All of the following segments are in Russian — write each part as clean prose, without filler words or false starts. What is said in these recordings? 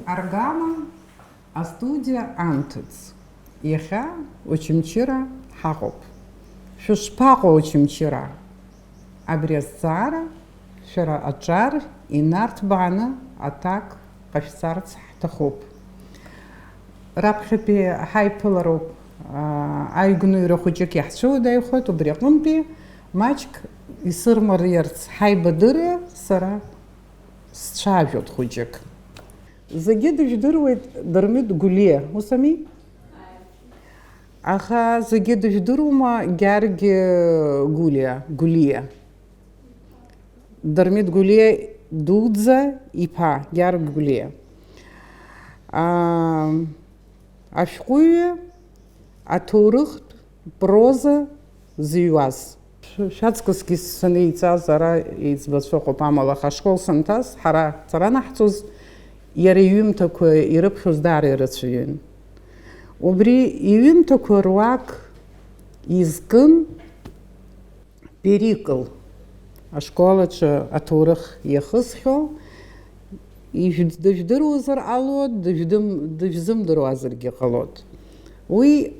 Аргама, астудия антыц. Иха очимчира хагоп. Шушпаго очимчира. Абрезцара, шара аджар, и нартбана, атак, кафсарц тахоп. Рабхипи хайпылароп, айгну рохуджик яхшо дайхот, убрекумпи, мачк и сырмарьерц хайбадыре, сара шавьот худжик. Загидыш дырует дырмит гуле, усами? Аха загидыш дырума гярги гуле. Дырмит гуле дудза и па, гярг гуле. Ашхуе, атурых, проза, зюаз. Шацкоски санейца зара избасшоко памала хашкол сантас, хара царанахцуз, Иара такое ирыԥхьоз даара ирыцәаҩын. Убри иҩымҭақәа руак изкын Перикл, ашколаҿы аҭоурых иахысхьоу, дыжәдыруазар ҟалот, дыжәзымдыруазаргьы ҟалот. Уи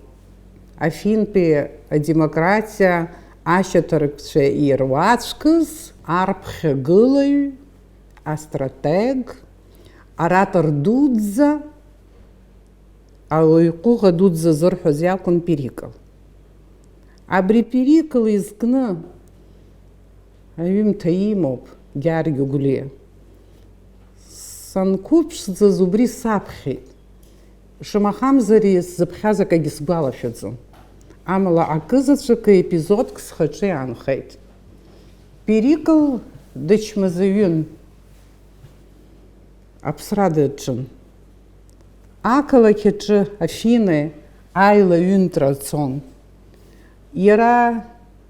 афинтәи адемократиа ашьаҭаркцәа ируаӡәкыз арԥхьагылаҩ, астратег, оратор Дудза, ауаҩ Дудза зырҳәоз иакәын Перикл. Абри Перикл изкны аҩымҭа имоуп Георги Гуле. Санқәыԥшӡаз убри саԥхьеит. Шамахамзар сзыԥхьаз акагьы сгәалашәаӡом. Амала акызаҵәык епизодк схаҿы иаанхеит. Перикл дычмазаҩын. Аԥсра даҿын. Ақалақь аҿы Афины аилаҩынтра цон. Иара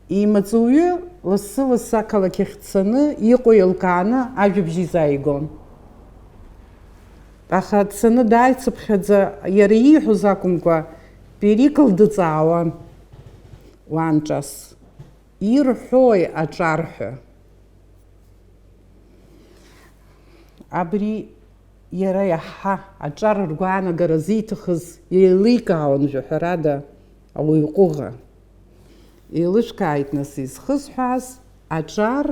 имаҵуҩы лассы-лассы ақалақь ахь дцаны, иҟоу еилкааны ажәабжь изааигон. Аха дцаны дааицыԥхьаӡа, иара ииҳәоз акәымкәа, Перикл дыҵаауан уаанҿас. Ирҳәои аҿарҳәа. Абри иара иаҳа аҿар ргәаанагара зиҭахыз еиликаауан жәаҳәарада ауаҩ ҟәыӷа. Еилышәкааит нас изхысҳәааз аҿар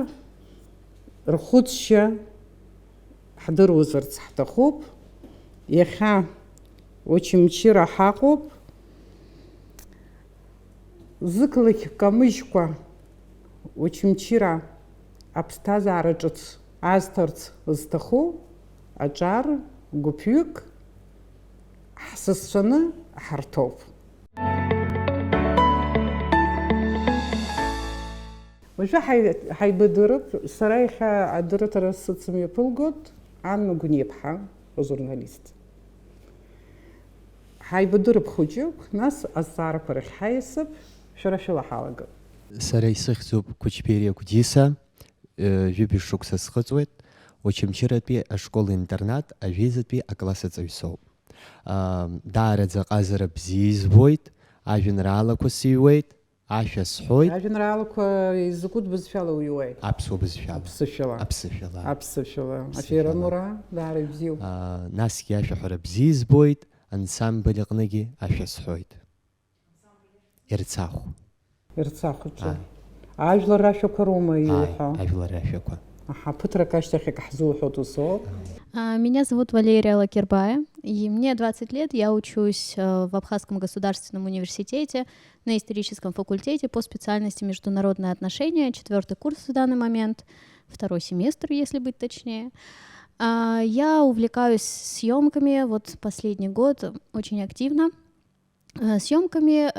рхәыцшьа ҳдыруазарц ҳҭахуп. Иахьа очамчыра ҳаҟоуп. Зыклахь камыжькәа очамчыра аԥсҭазаара ҿыц азҭарц зҭаху аҿар гәыԥҩык ҳсасцәаны ҳарҭоуп. Уажәы ҳаибадырып, сара иахьа адырраҭара сыцымҩаԥылгот, Анна Гәниԥҳа, ажурналист. Ҳаибадырып хәыҷык, нас азҵаарақәа рахь ҳаиасып, шәара шәылаҳалагап. Сара исыхьӡуп Кәычберие Гәдиса, жәибжь шықәса схыҵуеит. Очамчыратәи ашкол-интернат ажәеизатәи акласс аҵаҩ соуп. Даараӡа аҟазара бзиа избоит, ажәеинраалақәа сыҩуеит, ашәа сҳәоит. Ажәеинраалақәа изакәытә бызшәала уҩуеит? Аԥсуа бызшәала. Аԥсышәала. Афера-мура даара ибзиоуп. Насгьы ашәаҳәара бзиа избоит, ансамбль аҟныгьы ашәа сҳәоит. Ерцахә. Ерцахәаҿы. Ажәлар рашәақәа роума иуҳәо? Ажәлар рашәақәа. Меня зовут Валерия Лакербая, и мне 20 лет, я учусь в Абхазском государственном университете на историческом факультете по специальности международные отношения, 4-й курс в данный момент, 2-й семестр, если быть точнее. Я увлекаюсь съемками, вот последний год очень активно, съемками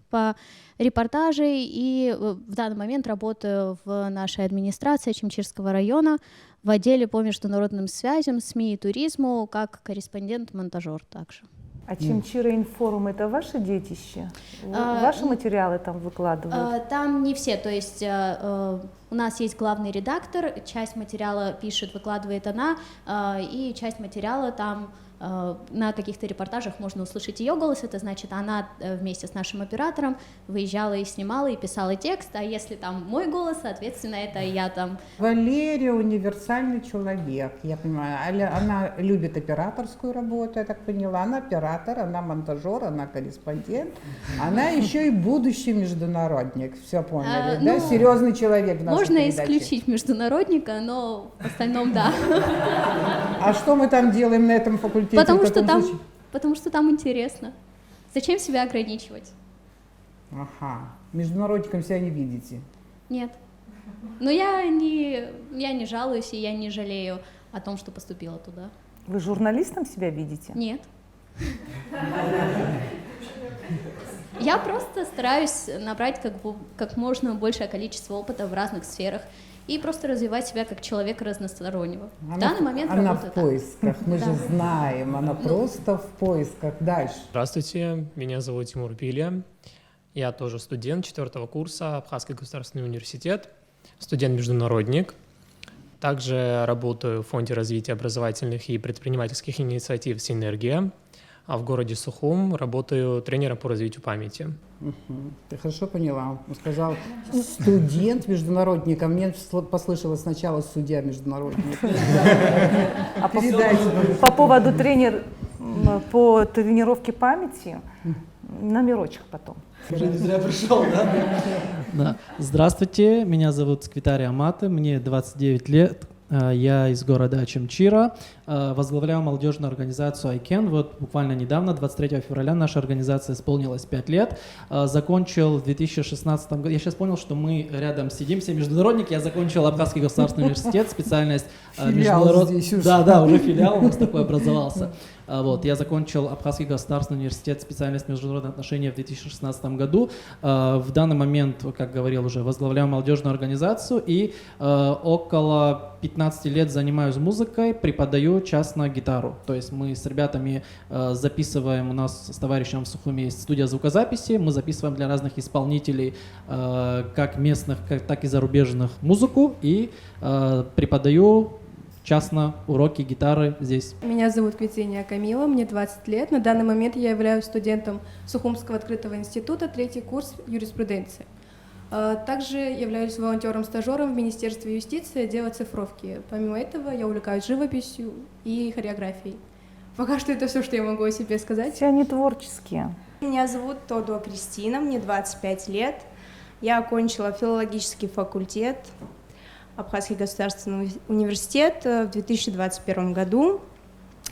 по репортажей, и в данный момент работаю в нашей администрации Очамчирского района в отделе по международным связям, СМИ и туризму, как корреспондент-монтажер также. Очамчира Информ — это ваше детище? Ваши материалы там выкладывают? Там не все, то есть У нас есть главный редактор, часть материала пишет, выкладывает она, и часть материала там на каких-то репортажах можно услышать ее голос, это значит, она вместе с нашим оператором выезжала и снимала, и писала текст, а если там мой голос, соответственно, это я там. Валерия универсальный человек, я понимаю. Она любит операторскую работу, я так поняла. Она оператор, она монтажер, она корреспондент. Она еще и будущий международник, все поняли, да? Ну, Серьезный человек в нашей можно передаче. исключить международника, но в остальном да. А что мы там делаем на этом факультете? Потому в что таком там, случае? потому что там интересно. Зачем себя ограничивать? Ага, международником себя не видите. Нет. Но я не жалуюсь, и я не жалею о том, что поступила туда. Вы журналистом себя видите? Нет. Я просто стараюсь набрать как можно большее количество опыта в разных сферах и просто развивать себя как человека разностороннего. В данный момент она работаю в так. поисках, мы же знаем, она просто в поисках. Дальше. Здравствуйте, меня зовут Тимур Пиля. Я тоже студент 4-го курса, Абхазский государственный университет, студент-международник. Также работаю в Фонде развития образовательных и предпринимательских инициатив «Синергия», а в городе Сухум работаю тренером по развитию памяти. Ты хорошо поняла. Он сказал студент международник, а мне послышалось сначала судья международник. А по поводу по тренировке памяти, номерочек потом. Уже не зря пришел, да? Да. Здравствуйте, меня зовут Сквитарий Аматы, мне 29 лет. Я из города Ачамчира, возглавляю молодежную организацию ICANN. Вот буквально недавно, 23 февраля, наша организация исполнилась 5 лет. Закончил в 2016 году. Я сейчас понял, что мы рядом сидим, все международники. Я закончил Абхазский государственный университет, специальность международный. Да, уже филиал у нас такой образовался. Вот, я закончил Абхазский государственный университет, специальность международные отношения в 2016 году. В данный момент, как говорил уже, возглавляю молодежную организацию и около 15 лет занимаюсь музыкой, преподаю частно гитару. То есть мы с ребятами записываем, у нас с товарищем в Сухуме есть студия звукозаписи, мы записываем для разных исполнителей, как местных, так и зарубежных, музыку, и преподаю частно уроки гитары здесь. Меня зовут Квитения Камила, мне 20 лет. На данный момент я являюсь студентом Сухумского открытого института, 3-й курс юриспруденции. Также являюсь волонтером-стажером в Министерстве юстиции, отдела цифровки. Помимо этого, я увлекаюсь живописью и хореографией. Пока что это все, что я могу о себе сказать. Все они творческие. Меня зовут Тодуа Кристина, мне 25 лет. Я окончила филологический факультет, Абхазский государственный университет в 2021 году.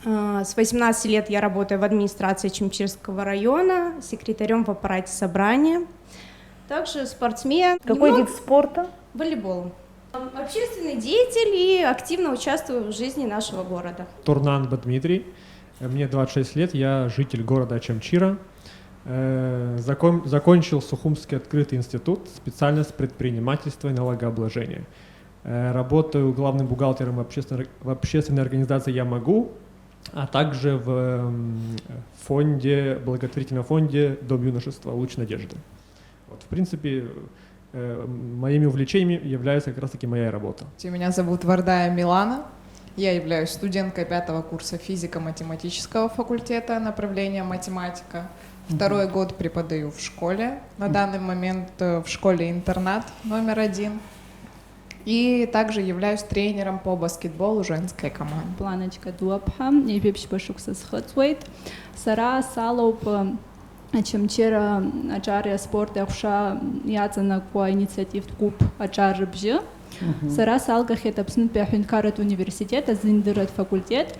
С 18 лет я работаю в администрации Чимчирского района, секретарем в аппарате собрания. Также спортсмен. Какой вид спорта? Волейбол. Общественный деятель и активно участвую в жизни нашего города. Турнан Дмитрий, мне 26 лет, я житель города Ачамчира. Закончил Сухумский открытый институт, специальность предпринимательства и налогообложения. Работаю главным бухгалтером в общественной организации «Я могу», а также в благотворительном фонде «Дом юношества. Луч надежды». Вот, в принципе, моими увлечениями является как раз-таки моя работа. Меня зовут Вардая Милана. Я являюсь студенткой 5-го курса физико-математического факультета, направления математика. 2-й год преподаю в школе. На данный момент в школе-интернат номер 1. И также являюсь тренером по баскетболу женской команды. Планочка Дуапхам, я пепщ пошукса схотсвейт. Сара Салоп Ачамчира Ачария спорт Ахша Яцана Куа инициатив Куб Ачар Бжи. Сара Салгах это Пснут Пяхюнкарат университет, Зиндерат факультет.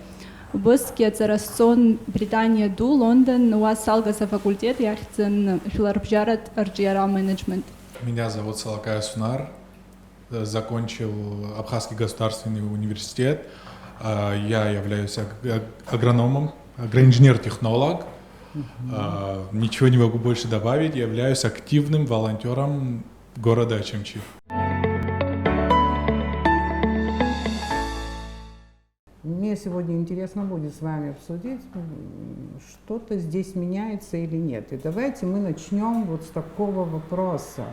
Быске Царасон Британия Ду Лондон, у вас Салгаса факультет, Яхцен Филарбжарат Арджиара менеджмент. Меня зовут Салакая Сунар. Закончил Абхазский государственный университет. Я являюсь агрономом, агроинженер-технолог. Ничего не могу больше добавить. Являюсь активным волонтером города Ачамчир. Мне сегодня интересно будет с вами обсудить, что-то здесь меняется или нет. И давайте мы начнем вот с такого вопроса.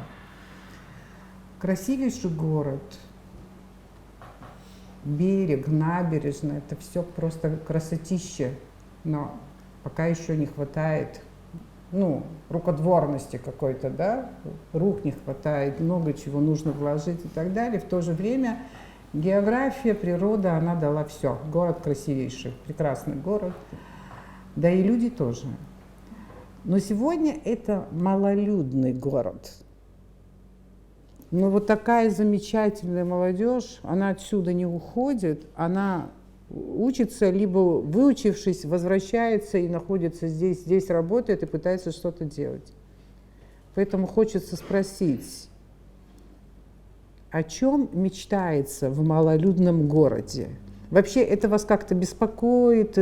Красивейший город. Берег, набережная, это все просто красотища. Но пока еще не хватает, ну, рукотворности какой-то, да, рук не хватает, много чего нужно вложить и так далее. В то же время география, природа, она дала все. Город красивейший, прекрасный город, да и люди тоже. Но сегодня это малолюдный город. Но вот такая замечательная молодежь, она отсюда не уходит, она учится, либо выучившись, возвращается и находится здесь работает и пытается что-то делать. Поэтому хочется спросить, о чем мечтается в малолюдном городе? Вообще это вас как-то беспокоит,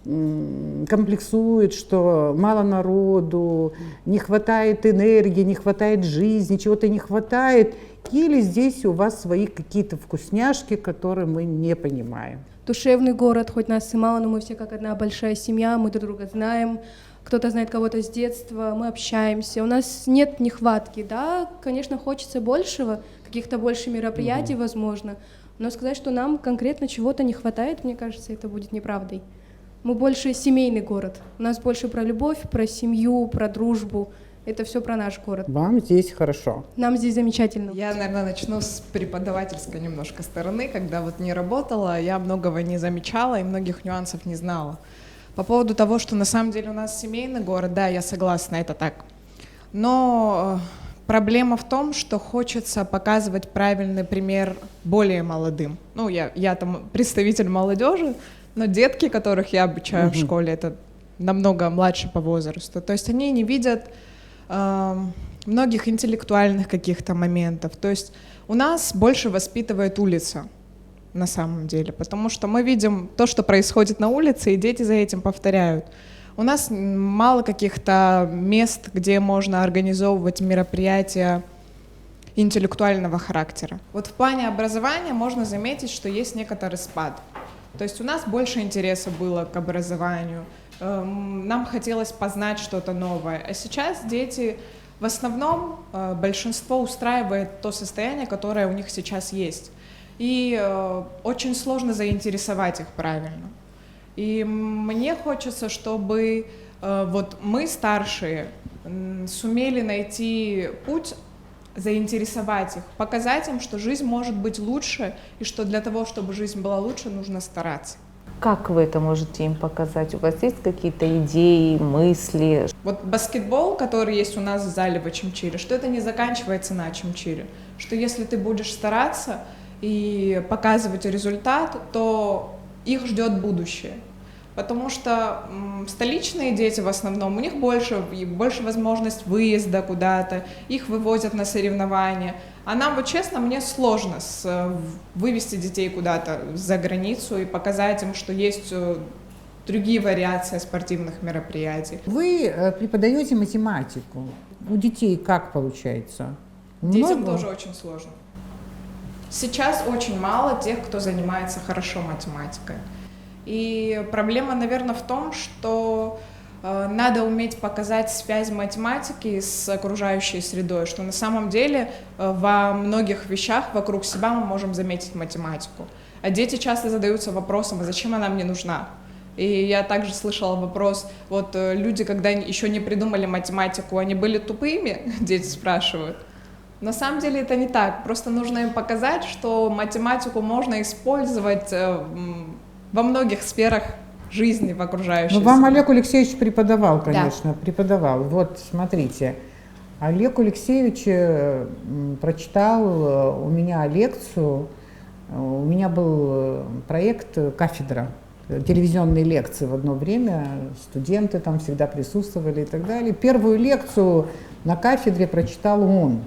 комплексует, что мало народу, не хватает энергии, не хватает жизни, чего-то не хватает? Или здесь у вас свои какие-то вкусняшки, которые мы не понимаем? Душевный город, хоть нас и мало, но мы все как одна большая семья, мы друг друга знаем, кто-то знает кого-то с детства, мы общаемся, у нас нет нехватки, да, конечно, хочется большего, каких-то больше мероприятий, возможно, но сказать, что нам конкретно чего-то не хватает, мне кажется, это будет неправдой. Мы больше семейный город, у нас больше про любовь, про семью, про дружбу. Это все про наш город. Вам здесь хорошо. Нам здесь замечательно. Я, наверное, начну с преподавательской немножко стороны. Когда вот не работала, я многого не замечала и многих нюансов не знала. По поводу того, что на самом деле у нас семейный город, да, я согласна, это так. Но проблема в том, что хочется показывать правильный пример более молодым. Ну, я там представитель молодежи, но детки, которых я обучаю в школе, это намного младше по возрасту. То есть они не видят многих интеллектуальных каких-то моментов. То есть у нас больше воспитывает улица на самом деле, потому что мы видим то, что происходит на улице, и дети за этим повторяют. У нас мало каких-то мест, где можно организовывать мероприятия интеллектуального характера. Вот в плане образования можно заметить, что есть некоторый спад. То есть у нас больше интереса было к образованию, нам хотелось познать что-то новое. А сейчас дети, в основном, большинство устраивает то состояние, которое у них сейчас есть. И очень сложно заинтересовать их правильно. И мне хочется, чтобы вот мы, старшие, сумели найти путь, заинтересовать их, показать им, что жизнь может быть лучше, и что для того, чтобы жизнь была лучше, нужно стараться. Как вы это можете им показать? У вас есть какие-то идеи, мысли? Вот баскетбол, который есть у нас в зале в Очамчире, что это не заканчивается на Очамчире, что если ты будешь стараться и показывать результат, то их ждет будущее. Потому что столичные дети в основном, у них больше возможность выезда куда-то, их вывозят на соревнования. А нам, вот честно, мне сложно вывести детей куда-то за границу и показать им, что есть другие вариации спортивных мероприятий. Вы преподаете математику. У детей как получается? Детям тоже очень сложно. Сейчас очень мало тех, кто занимается хорошо математикой. И проблема, наверное, в том, что надо уметь показать связь математики с окружающей средой, что на самом деле во многих вещах вокруг себя мы можем заметить математику. А дети часто задаются вопросом, а зачем она мне нужна? И я также слышала вопрос, вот люди, когда еще не придумали математику, они были тупыми, дети спрашивают. На самом деле это не так, просто нужно им показать, что математику можно использовать во многих сферах жизни в окружающей среде. Вам Олег Алексеевич преподавал, конечно, да. Преподавал. Вот, смотрите, Олег Алексеевич прочитал у меня лекцию, у меня был проект «Кафедра», телевизионные лекции в одно время, студенты там всегда присутствовали и так далее. Первую лекцию на кафедре прочитал он.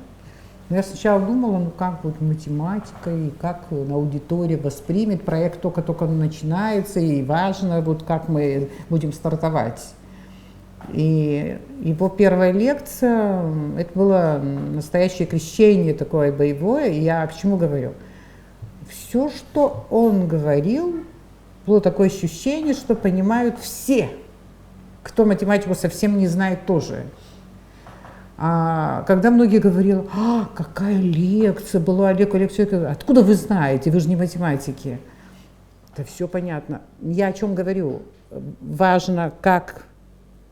Но я сначала думала, ну как вот математика, и как аудитория воспримет, проект только начинается, и важно, вот как мы будем стартовать. И его первая лекция, это было настоящее крещение такое боевое, и я к чему говорю? Все, что он говорил, было такое ощущение, что понимают все, кто математику совсем не знает тоже. А когда многие говорили, какая лекция была, лекция, откуда вы знаете, вы же не математики. Это все понятно. Я о чем говорю? Важно, как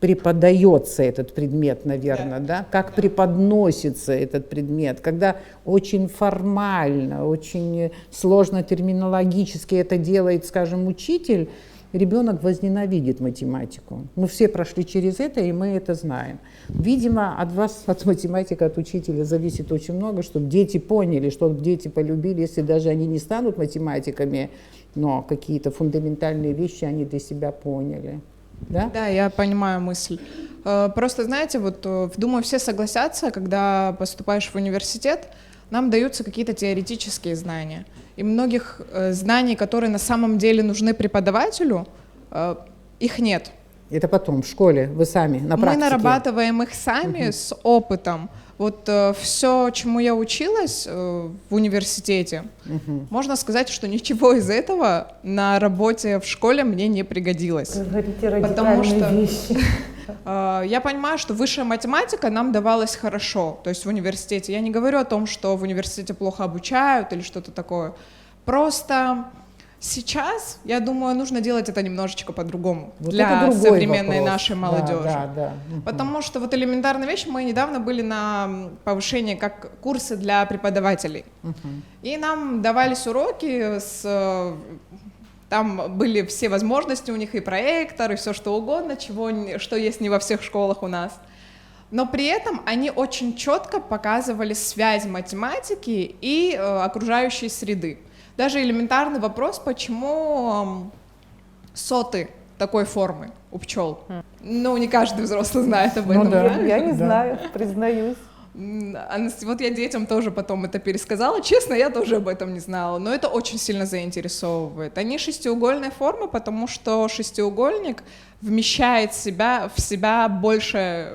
преподается этот предмет, наверное, да? Как преподносится этот предмет, когда очень формально, очень сложно терминологически это делает, скажем, учитель, ребенок возненавидит математику. Мы все прошли через это, и мы это знаем. Видимо, от вас, от математика, от учителя зависит очень много, чтобы дети поняли, чтобы дети полюбили, если даже они не станут математиками, но какие-то фундаментальные вещи они для себя поняли. Да? Да, я понимаю мысль. Просто, знаете, вот, думаю, все согласятся, когда поступаешь в университет, нам даются какие-то теоретические знания. И многих знаний, которые на самом деле нужны преподавателю, их нет. Это потом, в школе, вы сами, на практике. Мы нарабатываем их сами с опытом. Вот все, чему я училась в университете, можно сказать, что ничего из этого на работе в школе мне не пригодилось. Потому что я понимаю, что высшая математика нам давалась хорошо, то есть в университете. Я не говорю о том, что в университете плохо обучают или что-то такое. Просто сейчас, я думаю, нужно делать это немножечко по-другому вот для современной вопрос. нашей молодежи. Да. Потому что вот элементарная вещь, мы недавно были на повышении как курсы для преподавателей. И нам давались уроки там были все возможности у них, и проектор, и все что угодно, что есть не во всех школах у нас. Но при этом они очень четко показывали связь математики и окружающей среды. Даже элементарный вопрос, почему соты такой формы у пчел. Ну, не каждый взрослый знает об этом. Я не знаю, признаюсь. Вот я детям тоже потом это пересказала. Честно, я тоже об этом не знала, но это очень сильно заинтересовывает. Они шестиугольной формы, потому что шестиугольник вмещает в себя больше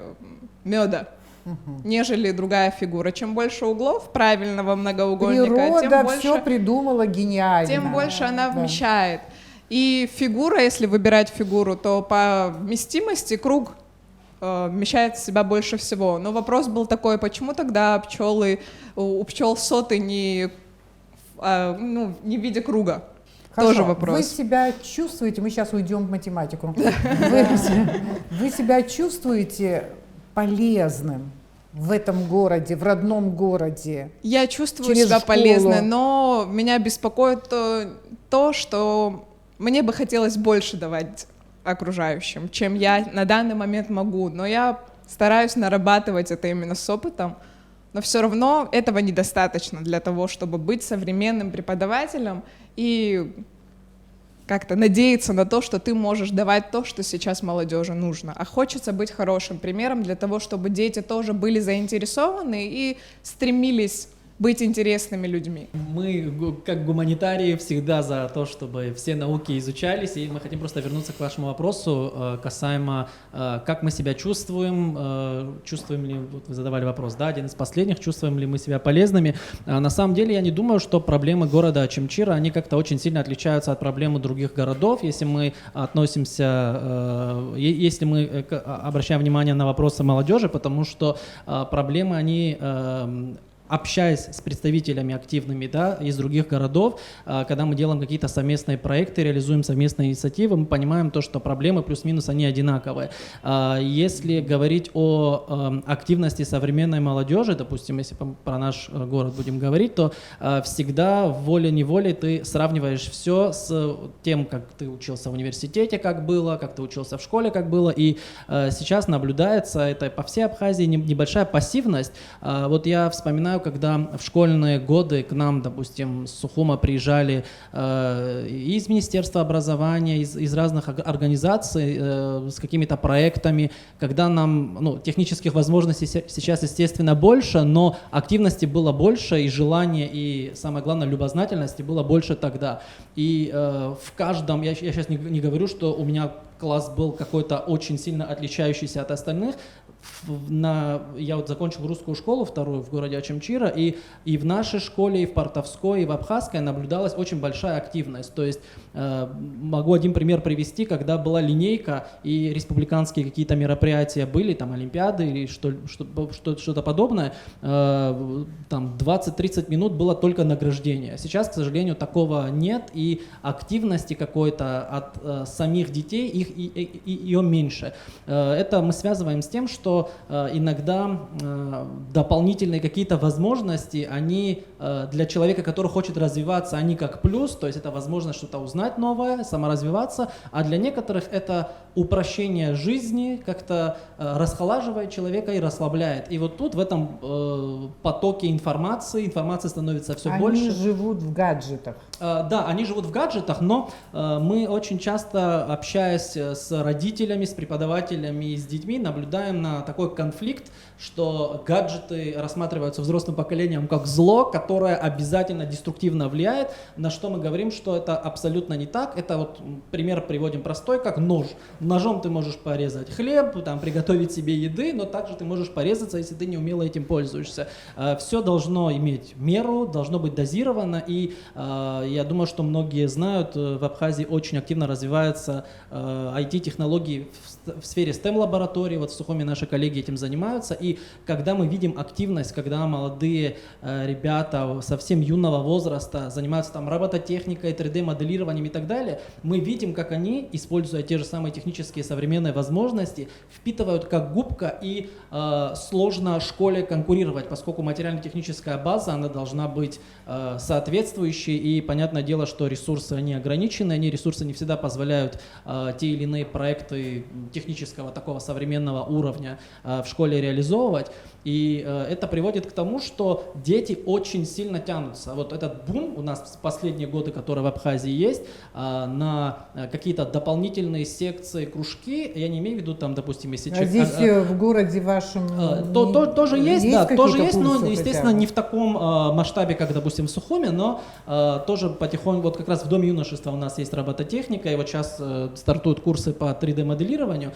меда, нежели другая фигура. Чем больше углов правильного многоугольника, Природа тем больше все придумала гениально. Тем больше она вмещает. И фигура, если выбирать фигуру, то по вместимости круг вмещает в себя больше всего. Но вопрос был такой, почему тогда у пчел соты не в виде круга? Хорошо. Тоже вопрос. Вы себя чувствуете, мы сейчас уйдем в математику, вы себя чувствуете полезным в этом городе, в родном городе? Я чувствую себя полезной, но меня беспокоит то, что мне бы хотелось больше давать окружающим, чем я на данный момент могу, но я стараюсь нарабатывать это именно с опытом, но все равно этого недостаточно для того, чтобы быть современным преподавателем и как-то надеяться на то, что ты можешь давать то, что сейчас молодежи нужно. А хочется быть хорошим примером для того, чтобы дети тоже были заинтересованы и стремились быть интересными людьми. Мы, как гуманитарии, всегда за то, чтобы все науки изучались, и мы хотим просто вернуться к вашему вопросу касаемо, как мы себя чувствуем, чувствуем ли, вот вы задавали вопрос, да, один из последних, чувствуем ли мы себя полезными. На самом деле я не думаю, что проблемы города Очимчира, они как-то очень сильно отличаются от проблем других городов, если мы если мы обращаем внимание на вопросы молодежи, потому что проблемы, они общаясь с представителями активными, да, из других городов, когда мы делаем какие-то совместные проекты, реализуем совместные инициативы, мы понимаем то, что проблемы плюс-минус они одинаковые. Если говорить о активности современной молодежи, допустим, если про наш город будем говорить, то всегда волей-неволей ты сравниваешь все с тем, как ты учился в университете, как было, как ты учился в школе, как было, и сейчас наблюдается это по всей Абхазии небольшая пассивность. Вот я вспоминаю, когда в школьные годы к нам, допустим, с Сухума приезжали из Министерства образования, из разных организаций с какими-то проектами, когда нам, технических возможностей сейчас, естественно, больше, но активности было больше, и желания, и, самое главное, любознательности было больше тогда. И в каждом, я сейчас не говорю, что у меня класс был какой-то очень сильно отличающийся от остальных, я вот закончил русскую школу вторую в городе Очамчира, и в нашей школе, и в Портовской, и в Абхазской наблюдалась очень большая активность. То есть могу один пример привести, когда была линейка и республиканские какие-то мероприятия были, там олимпиады или что-то подобное, там 20-30 минут было только награждение. Сейчас, к сожалению, такого нет, и активности какой-то от самих детей ее меньше. Это мы связываем с тем, что иногда дополнительные какие-то возможности, они для человека, который хочет развиваться, они как плюс, то есть это возможность что-то узнать новое, саморазвиваться, а для некоторых это упрощение жизни, как-то расхолаживает человека и расслабляет. И вот тут в этом потоке информации становится все больше. Они живут в гаджетах. Да, они живут в гаджетах, но мы очень часто, общаясь с родителями, с преподавателями и с детьми, наблюдаем на такой конфликт, что гаджеты рассматриваются взрослым поколением как зло, которое обязательно деструктивно влияет, на что мы говорим, что это абсолютно не так. Это вот пример приводим простой, как нож. Ножом ты можешь порезать хлеб, там, приготовить себе еды, но также ты можешь порезаться, если ты неумело этим пользуешься. Все должно иметь меру, должно быть дозировано, и я думаю, что многие знают, в Абхазии очень активно развиваются IT-технологии в сфере STEM-лабораторий, вот в Сухуми наши коллеги этим занимаются, и когда мы видим активность, когда молодые ребята совсем юного возраста занимаются там робототехникой, 3D-моделированием и так далее, мы видим, как они, используя те же самые технические современные возможности, впитывают как губка, и сложно школе конкурировать, поскольку материально-техническая база, она должна быть соответствующей, и понятное дело, что ресурсы, они ограничены, ресурсы не всегда позволяют те или иные проекты технического такого современного уровня в школе реализовывать. И это приводит к тому, что дети очень сильно тянутся. Вот этот бум у нас в последние годы, который в Абхазии есть, на какие-то дополнительные секции, кружки, я не имею в виду там, допустим, если человек... Здесь в городе вашем тоже есть, да, тоже есть, но, естественно, хотя бы? Не в таком масштабе, как, допустим, в Сухуми, но тоже потихоньку, вот как раз в Доме юношества у нас есть робототехника, и вот сейчас стартуют курсы по 3D-моделированию.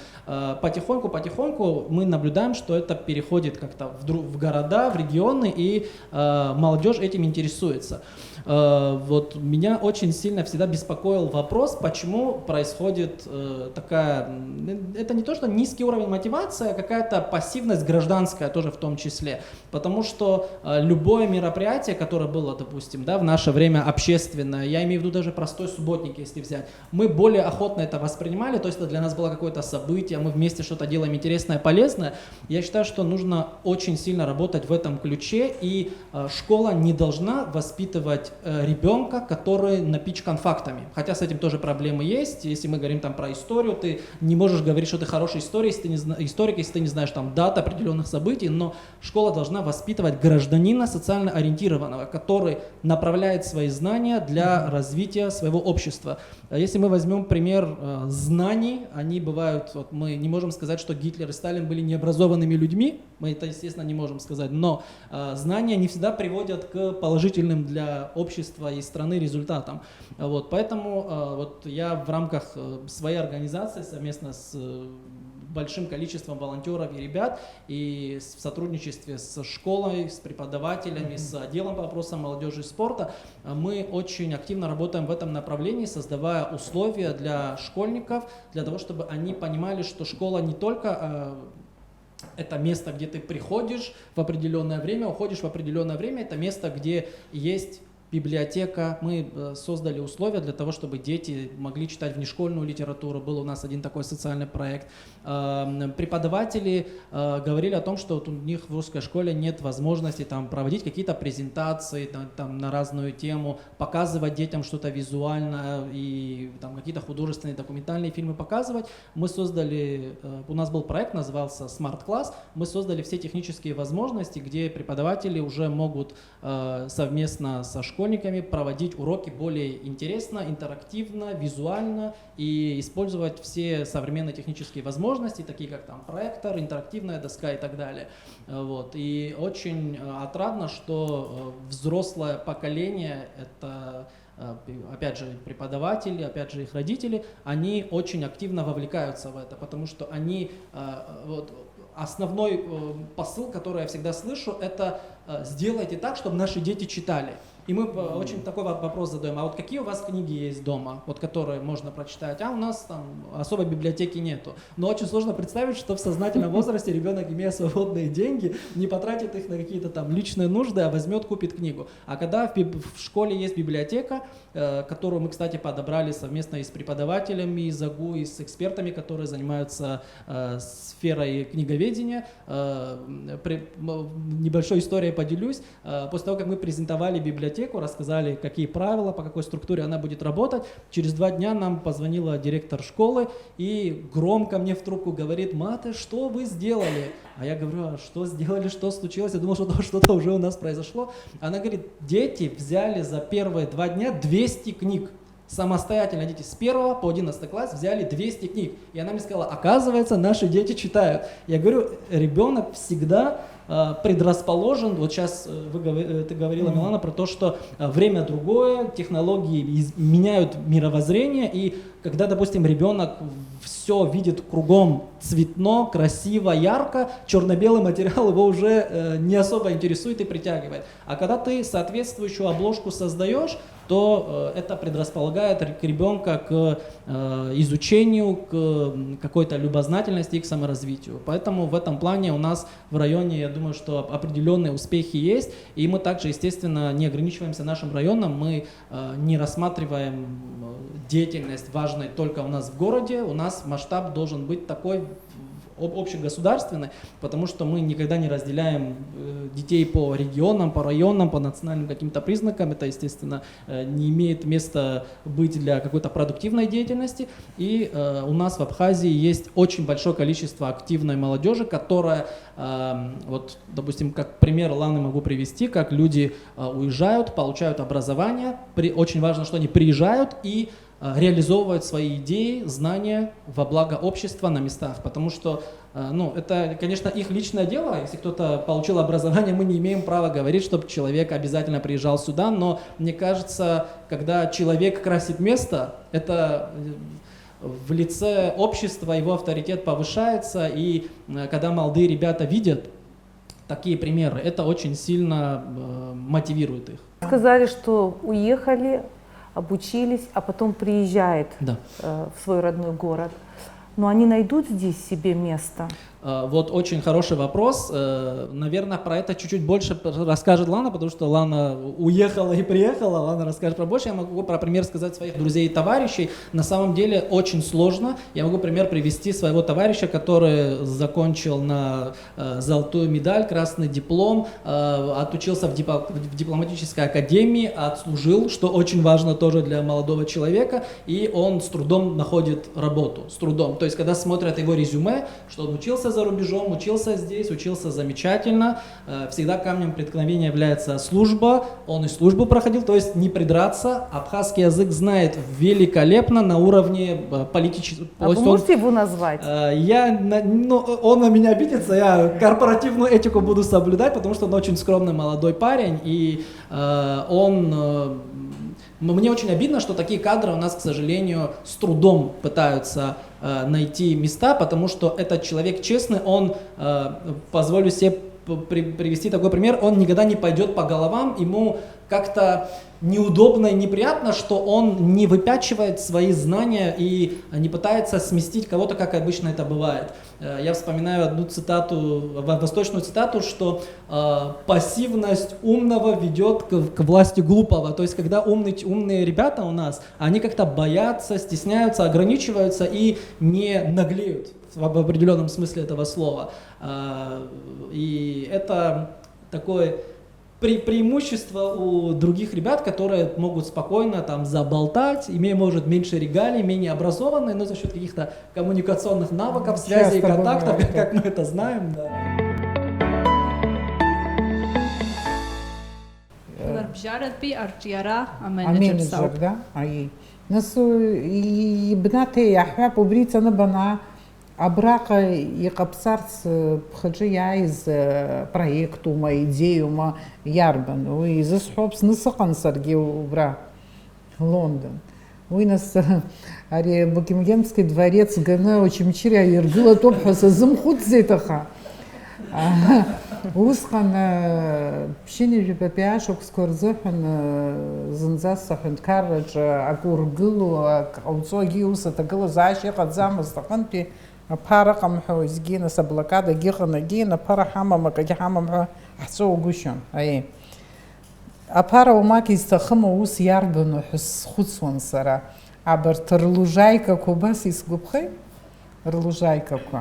Потихоньку мы наблюдаем, что это переходит как-то в города, в регионы, и молодежь этим интересуется. Вот меня очень сильно всегда беспокоил вопрос, почему происходит такая, это не то, что низкий уровень мотивации, а какая-то пассивность гражданская тоже в том числе. Потому что любое мероприятие, которое было, допустим, да, в наше время общественное, я имею в виду даже простой субботник, если взять, мы более охотно это воспринимали, то есть это для нас было какое-то событие, мы вместе что-то делаем интересное, полезное. Я считаю, что нужно очень сильно работать в этом ключе, и школа не должна воспитывать ребенка, который напичкан фактами. Хотя с этим тоже проблемы есть. Если мы говорим там про историю, ты не можешь говорить, что ты хороший историк, если ты не знаешь там дат определенных событий, но школа должна воспитывать гражданина социально ориентированного, который направляет свои знания для развития своего общества. Если мы возьмем пример знаний, они бывают, вот мы не можем сказать, что Гитлер и Сталин были необразованными людьми, мы это, естественно, не можем сказать, но знания не всегда приводят к положительным для общества и страны результатам. Вот, поэтому вот я в рамках своей организации совместно с большим количеством волонтеров и ребят, и в сотрудничестве с школой, с преподавателями, с отделом по вопросам молодежи и спорта, мы очень активно работаем в этом направлении, создавая условия для школьников, для того, чтобы они понимали, что школа не только это место, где ты приходишь в определенное время, уходишь в определенное время, это место, где есть библиотека. Мы создали условия для того, чтобы дети могли читать внешкольную литературу. Был у нас один такой социальный проект. Преподаватели говорили о том, что вот у них в русской школе нет возможности там проводить какие-то презентации там, на разную тему, показывать детям что-то визуально и там какие-то художественные документальные фильмы показывать. Мы создали, у нас был проект, назывался Smart Class. Мы создали все технические возможности, где преподаватели уже могут совместно со школьниками проводить уроки более интересно, интерактивно, визуально и использовать все современные технические возможности, такие как там проектор, интерактивная доска и так далее. Вот. И очень отрадно, что взрослое поколение, это опять же преподаватели, опять же их родители, они очень активно вовлекаются в это, потому что они вот, основной посыл, который я всегда слышу, это сделайте так, чтобы наши дети читали. И мы очень такой вопрос задаем, а вот какие у вас книги есть дома, вот которые можно прочитать? А у нас там особой библиотеки нету. Но очень сложно представить, что в сознательном возрасте ребенок, имея свободные деньги, не потратит их на какие-то там личные нужды, а возьмет, купит книгу. А когда в школе есть библиотека, которую мы, кстати, подобрали совместно и с преподавателями из АГУ, и с экспертами, которые занимаются сферой книговедения, небольшой историей поделюсь. После того, как мы презентовали библиотеку, рассказали, какие правила, по какой структуре она будет работать. Через 2 дня нам позвонила директор школы и громко мне в трубку говорит: «Мате, что вы сделали?» А я говорю: «А что сделали, что случилось?» Я думал, что что-то уже у нас произошло. Она говорит: «Дети взяли за первые 2 дня 200 книг. Самостоятельно дети с 1 по 11 класс взяли 200 книг». И она мне сказала: «Оказывается, наши дети читают». Я говорю, ребенок всегда предрасположен. Вот сейчас ты говорила, Милана, про то, что время другое, технологии меняют мировоззрение, и когда, допустим, ребенок все видит кругом цветно, красиво, ярко, черно-белый материал его уже не особо интересует и притягивает. А когда ты соответствующую обложку создаешь, то это предрасполагает ребенка к изучению, к какой-то любознательности и к саморазвитию. Поэтому в этом плане у нас в районе, я думаю, что определенные успехи есть. И мы также, естественно, не ограничиваемся нашим районом, мы не рассматриваем деятельность важной только у нас в городе. У нас масштаб должен быть такой общегосударственный, потому что мы никогда не разделяем детей по регионам, по районам, по национальным каким-то признакам. Это, естественно, не имеет места быть для какой-то продуктивной деятельности. И у нас в Абхазии есть очень большое количество активной молодежи, которая, вот, допустим, как пример Ланы могу привести, как люди уезжают, получают образование. Очень важно, что они приезжают и реализовывают свои идеи, знания во благо общества на местах, потому что, это, конечно, их личное дело. Если кто-то получил образование, мы не имеем права говорить, чтобы человек обязательно приезжал сюда, но мне кажется, когда человек красит место, это в лице общества его авторитет повышается, и когда молодые ребята видят такие примеры, это очень сильно мотивирует их. Сказали, что уехали, обучились, а потом приезжают в свой родной город. Но они найдут здесь себе место? Вот очень хороший вопрос. Наверное, про это чуть-чуть больше расскажет Лана, потому что Лана уехала и приехала. Лана расскажет про больше. Я могу про пример сказать своих друзей и товарищей. На самом деле очень сложно. Я могу пример привести своего товарища, который закончил на золотую медаль, красный диплом, отучился в дипломатической академии, отслужил, что очень важно тоже для молодого человека, и он с трудом находит работу. С трудом. То есть, когда смотрят его резюме, что он учился за рубежом, учился здесь, учился замечательно. Всегда камнем преткновения является служба. Он и службу проходил, то есть не придраться. Абхазский язык знает великолепно на уровне политического. А вы можете его назвать? Он на меня обидится, я корпоративную этику буду соблюдать, потому что он очень скромный молодой парень, и мне очень обидно, что такие кадры у нас, к сожалению, с трудом пытаются найти места, потому что этот человек честный, он, позволю себе привести такой пример, он никогда не пойдет по головам, ему как-то неудобно и неприятно, что он не выпячивает свои знания и не пытается сместить кого-то, как обычно это бывает. Я вспоминаю одну цитату, восточную цитату, что пассивность умного ведет к власти глупого. То есть, когда умные ребята у нас, они как-то боятся, стесняются, ограничиваются и не наглеют в определенном смысле этого слова. И это такое преимущество у других ребят, которые могут спокойно там заболтать, имея, может, меньше регалий, менее образованные, но за счет каких-то коммуникационных навыков, связей и контактов, бывает, как мы это знаем. Да. Менеджер, да? И бнаты яхвап убриться на бана. Абрака и капсарц бхаджия из проекту, идею, ярбан. И засхопс нысакан саргил бра Лондон. У нас Букингемский дворец гана очень чиря иргила топхаса замхут зетаха. Усҟан ԥшьыни жәпапи шықәсқәа рзыҳәан зынӡа сыҳәынҭқарраҿы ак ургыло, ак ҟауҵо, егьи ус аҭагылазаашьа иҟаӡамызт аҟынтәи аԥара ыҟам ҳәа уеизгьы нас аблокадагьы ыҟан, егьи аԥара ҳамам, акагьы ҳамам ҳәа ҳҵәыуагәышьон. Аԥара уамак изҭахыма ус иарбану ҳәа схәыцуан сара. Абарҭ рлужаикақәа убас исгәаԥхеит, рлужаикақәа.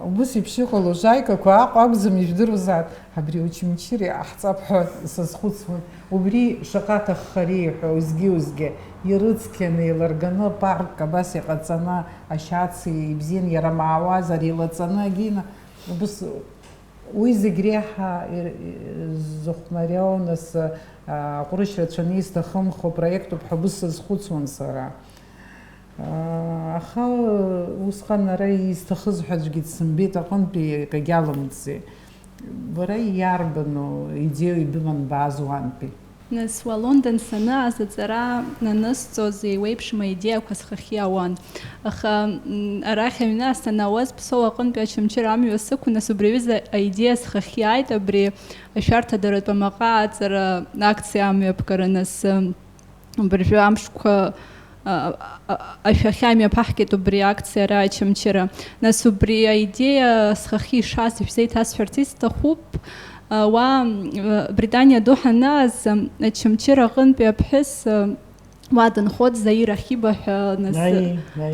Убас еиԥш иҟало лужаикақәа акәӡам ижәдыруазаап, абри Очамчыра иааҳҵап ҳәа сазхәыцуан. Убри шаҟа аҭаххари ҳәа уеизгьы ирыцқьаны, еиларганы парк абас иҟаҵаны, ашьаци ибзианы иарамаауазар еилаҵаны агьина. Убас уи зегь реиҳа зыхәмариоу нас аҟәрышь рацәаны изҭахымхо проектуп ҳәа убас сазхәыцуан сара. Аха усҟан ара изҭахыз ҳәа аӡәгьы дсымбеит аҟынтәи акагьы аламҵзеит. Бара иарбану идеиа ибыман баазуантәи? Нас Лондон санааз аҵара нанысҵоз еиуеиԥшым аидеиақәа схахь иауан. Аха арахь аҩны санауаз Ԥсоу аҟынтәи Очамчыра амҩа сықәын, нас убри аҩыза аидеиа схахь иааит абри ашәарҭадаратә амаҟа аҵара акциа амҩаԥгара. Нас абыржәы амшқәа ашәахьа имҩаԥаҳгеит убри акциара Очамчыра. Нас убри аидеиа схахь ишаз ишәзеиҭасҳәарц исҭахуп. Уа Британиа ду ҳанааз Очамчыра аҟынтәи аԥҳәыс уа дынхоит Заир Ахиба ҳәа, нас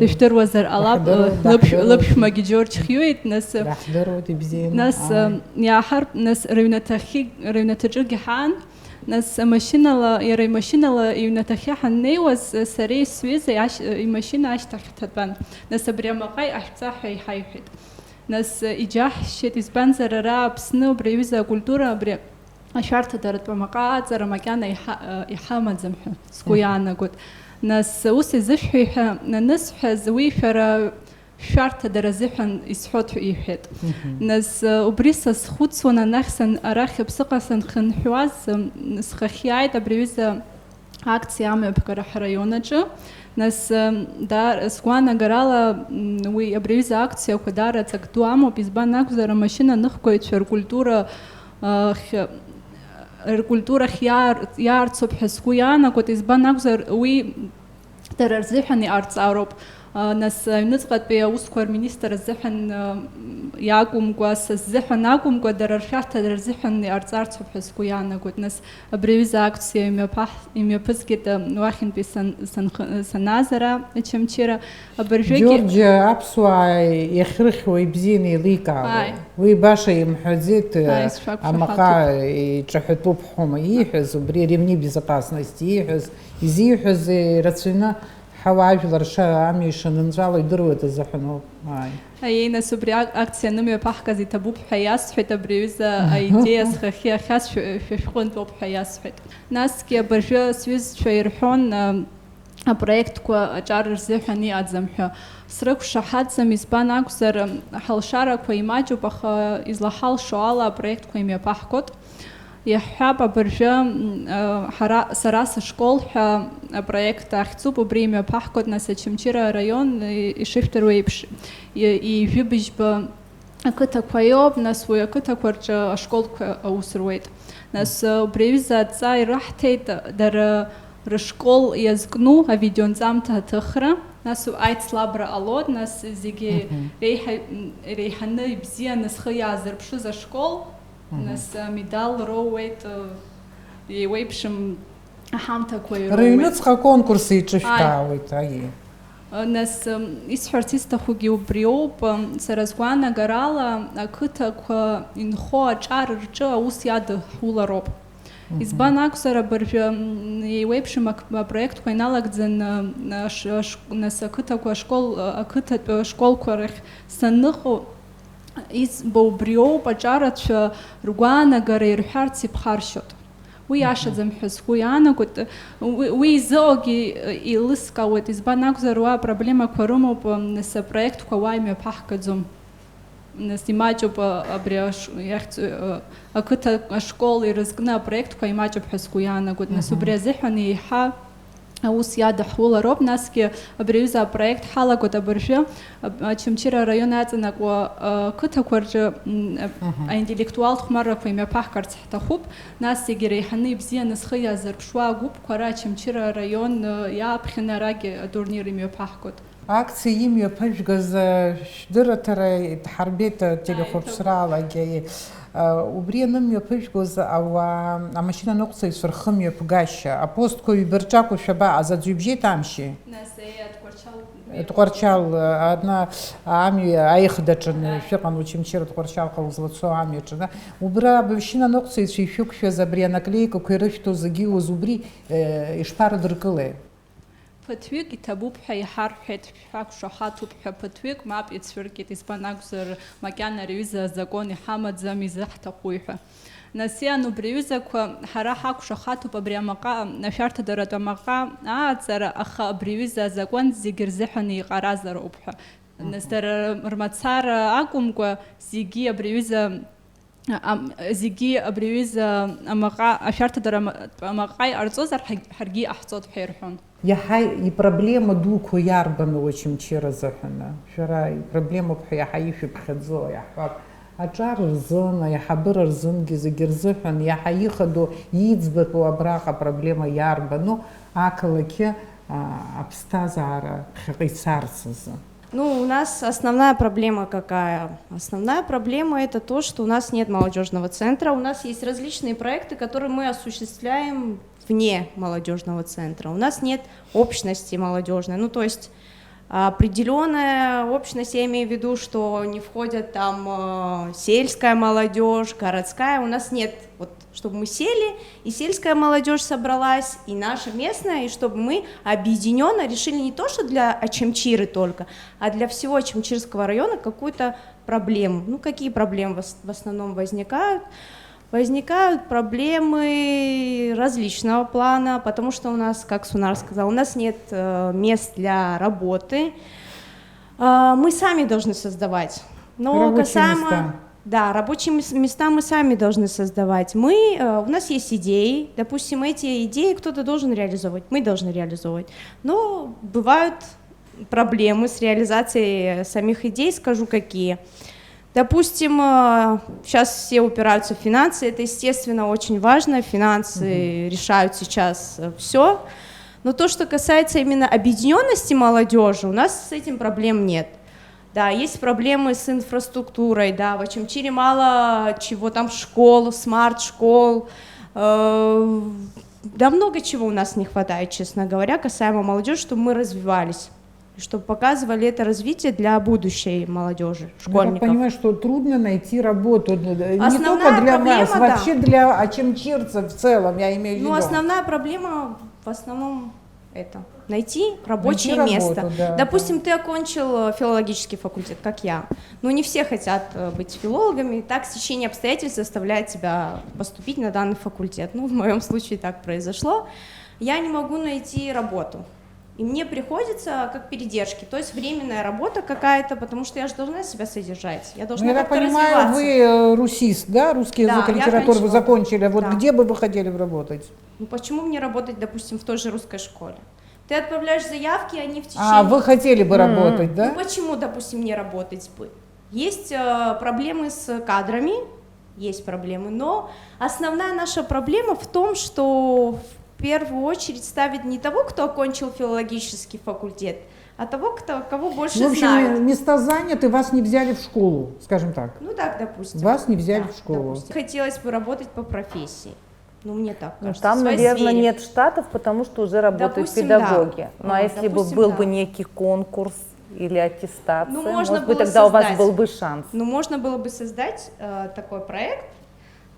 дыжәдыруазар ҟалап, лыԥшәмагьы Џьорџь Хьюит, нас иааҳарп, нас рыҩнаҭаҿыгьы ҳаан. Нас иара имашьынала иҩнаҭахьы ҳаннеиуаз сареи сҩызеи имашьына ашьҭахь ҳҭатәан. Нас абри амаҟа иҟаҳҵа ҳәа иҳаиҳәеит. Нас иџьаҳшьеит, избанзар ара Аԥсны убри аҩыза акультура абри ашәарҭадаратә амаҟа аҵара макьана иҳамаӡам ҳәа сгәы иаанагоит. Нас ус изышәҳәеи ҳәа нанысҳәаз уи шәара шәарҭадара азыҳәан исҳәот ҳәа иҳәеит. Нас убри сазхәыцуан арахь аԥсыҟа санхынҳәуаз схахь иааит абри аҩыза акциа амҩаԥгара ҳраион аҿы. Нас сгәаанагарала уи абри аҩыза акциақәа даара ҵак ду амоуп, избан акәзар амашьына ныхқәаҩцәа ркультурахь иаарцоуп ҳәа сгәы иаанагоит, избан акәзар уи дара рзыҳәан иҟарҵароуп. Нас аҩныҵҟатәи аусқәа рминистр азыҳәан иакәымкәа, са сзыҳәан акәымкәа, дара ршәарҭадара рзыҳәан иҟарҵарцоуп ҳәа сгәы иаанагоит. Нас абри аҩыза акциа имҩаԥызгеит уахьынтәи санааз ара Очамчыра. Џьорџь аԥсуаа иахьрыхьуа ибзианы еиликаауеит. Уи баша имҳәаӡеит, амаҟа иҿаҳәатәуп ҳәома ииҳәаз, убри ремни безопасности ииҳәаз, изиҳәаз рацәаҩны ҳауаажәлар амҩа ишанынҵәало идыруеит азыҳәаноуп. Нас убри акциа нымҩаԥаҳгаз иҭабуп ҳәа иасҳәеит, абри аҩыза аидеиа схахь иахьаз шәышәҟәынтәоуп ҳәа иасҳәеит. Насгьы абыржәы сҩызцәа ирҳәон апроектқәа аҿар рзыҳәан иҟаӡам ҳәа. Срықәшаҳаҭӡам, избан акәзар ҳалшарақәа имаҷуп, аха излаҳалшо ала апроектқәа имҩаԥаҳгот. Иаҳҳәап абыржәы сара сышкол ҳәа апроект ахьӡуп, убри имҩаԥаҳгот. Нас Очамчыра араион ишыжәдыруа еиԥш ижәыбыжьба ақыҭақәа иоуп, нас уи ақыҭақәа рҿы ашколқәа аус руеит. Нас убри аҩыза адҵа ираҳҭеит дара рышкол иазкну авидеонҵамҭа аҭыхра, нас аицлабра ҟалот, нас зегьы реиҳаны ибзианы зхы иаазырԥшыз ашкол, нас медал роуеит, еиуеиԥшым аҳамҭақәа ироуеит. Рыҩныҵҟа аконкурс еиҿышәкаауеит. Нас исҳәарц исҭахугьы убриоуп, сара сгәаанагарала ақыҭақәа инхо аҿар рҿы аус иадыҳулароуп. Избан акәзар абыржәы еиуеиԥшым апроектқәа иналагӡан нас ақыҭатәи ашколқәа рахь саныҟоу избо убриоуп, аҿарацәа ргәаанагара ирҳәарц иԥхаршьот. Уи иашаӡам ҳәа сгәы иаанагоит. Уи изыҟоугьы еилыскаауеит, избан акәзар уа апроблемақәа рымоуп, нас апроектқәа уа имҩаԥаҳгаӡом. Нас имаҷуп абри ақыҭа ашкол ирызкны апроектқәа имаҷуп ҳәа сгәы иаанагоит. Нас убри азыҳәан еиҳа аус иадаҳулароуп, насгьы абри аҩыза апроект ҳалагоит абыржәы Очамчыра араион аҵанакуа қыҭақәа рҿы аинтеллектуалтә хәмаррақәа имҩаԥаҳгарц ҳҭахуп, нас зегьы реиҳаны ибзианы зхы иазырԥшуа агәыԥқәа ара Очамчыра араион иааԥхьаны арагьы атурнир имҩаԥаҳгоит. Акции имҩаԥыжәгаз шәдырраҭара иҭҳарбеит телехәаԥшраалагьы. Убри анымҩаԥыжәгоз амашьынаныҟәцаҩцәа рхымҩаԥгашьа, апостқәа ҩбарҿакәа шәабаҟаз аӡәы ибжьеит амшьи? Тҟәарчал амҩа аихдаҿы шәыҟан Очамчыра Тҟәарчалҟа узлацо амҩаҿы. Убра амашьынаныҟәцаҩцәа ишәықәшәаз абри анаклеикақәа ирышәҭоу зегьы убри ишԥарыдыркылеи? Ԥыҭҩык иҭабуп ҳәа иҳарҳәеит, шәақәшаҳаҭуп ҳәа ԥыҭҩык мап ицәыркит, избан акәзар макьана ари аҩыза азакон иҳамаӡам, изаҳҭахуи ҳәа. Нас убри аҩызақәа ҳара ҳақәшаҳаҭуп абри амаҟа ашәарҭадаратә амаҟа ааҵара, аха абри аҩыза азакон зегьы рзыҳәан иҟаразароуп ҳәа. Нас дара рмацара акәымкәа зегьы абри аҩыза амаҟа ашәарҭадаратә амаҟа иҟарҵозар ҳаргьы иҟаҳҵоит ҳәа ирҳәон. Иаҳа ипроблема дуқәа иарбану Очамчыра азыҳәаны? Шәара ипроблемоуп ҳәа иаҳа ишәыԥхьаӡо иаҳҳәап. Аҿар рзын, аиҳабыра рзынгьы зегьы рзыҳәан иаҳа ихадоу, иӡбатәу абраҟа апроблема иарбану ақалақьы аԥсҭазаара ԥхьаҟа ицарц азы? Ну, у нас основная проблема какая? Основная проблема это то, что у нас нет молодежного центра. У нас есть различные проекты, которые мы осуществляем вне молодежного центра. У нас нет общности молодежной. Ну, то есть определенная общность, я имею в виду, что не входят там сельская молодежь, городская. У нас нет, вот, чтобы мы сели, и сельская молодежь собралась, и наша местная, и чтобы мы объединенно решили не то, что для Очамчыры только, а для всего Очамчырского района какую-то проблему. Ну, какие проблемы в основном возникают? Возникают проблемы различного плана, потому что у нас, как Сунар сказал, у нас нет мест для работы. Мы сами должны создавать. Но рабочие касаемо... места. Да, рабочие места мы сами должны создавать. У нас есть идеи, допустим, эти идеи кто-то должен реализовывать, мы должны реализовывать. Но бывают проблемы с реализацией самих идей, скажу какие. Допустим, сейчас все упираются в финансы, это, естественно, очень важно, финансы решают сейчас все, но то, что касается именно объединенности молодежи, у нас с этим проблем нет. Да, есть проблемы с инфраструктурой, да, в Очамчыре мало чего, там школ, смарт-школ, да много чего у нас не хватает, честно говоря, касаемо молодежи, чтобы мы развивались. Чтобы показывали это развитие для будущей молодежи, школьников. Я понимаю, что трудно найти работу, не Основная только для проблема, вас, вообще для очамчирцев в целом, я имею в виду. Ну, основная проблема в основном это найти рабочее найти место. Работу, да, допустим, ты окончил филологический факультет, как я. Но не все хотят быть филологами, так стечение обстоятельств заставляет тебя поступить на данный факультет. Ну, в моем случае так произошло. Я не могу найти работу. И мне приходится как передержки, то есть временная работа какая-то, потому что я же должна себя содержать, я должна как-то развиваться. Я понимаю, вы русист, да, русский язык и литературу вы закончили, вот да. Где бы вы хотели работать? Ну почему мне работать, допустим, в той же русской школе? Ты отправляешь заявки, они в течение... вы хотели бы работать, да? Ну почему, допустим, не работать бы? Есть проблемы с кадрами, есть проблемы, но основная наша проблема в том, что... В первую очередь ставить не того, кто окончил филологический факультет, а того, кого больше знают. В общем, знают. Места заняты, вас не взяли в школу, скажем так. Ну так, допустим. Вас не взяли в школу. Допустим. Хотелось бы работать по профессии. Ну, мне так кажется. Там, наверное, нет штатов, потому что уже работают допустим, педагоги. Да. Ну, а если допустим, бы был бы некий конкурс или аттестация, ну, может быть, тогда у вас был бы шанс. Ну, можно было бы создать такой проект,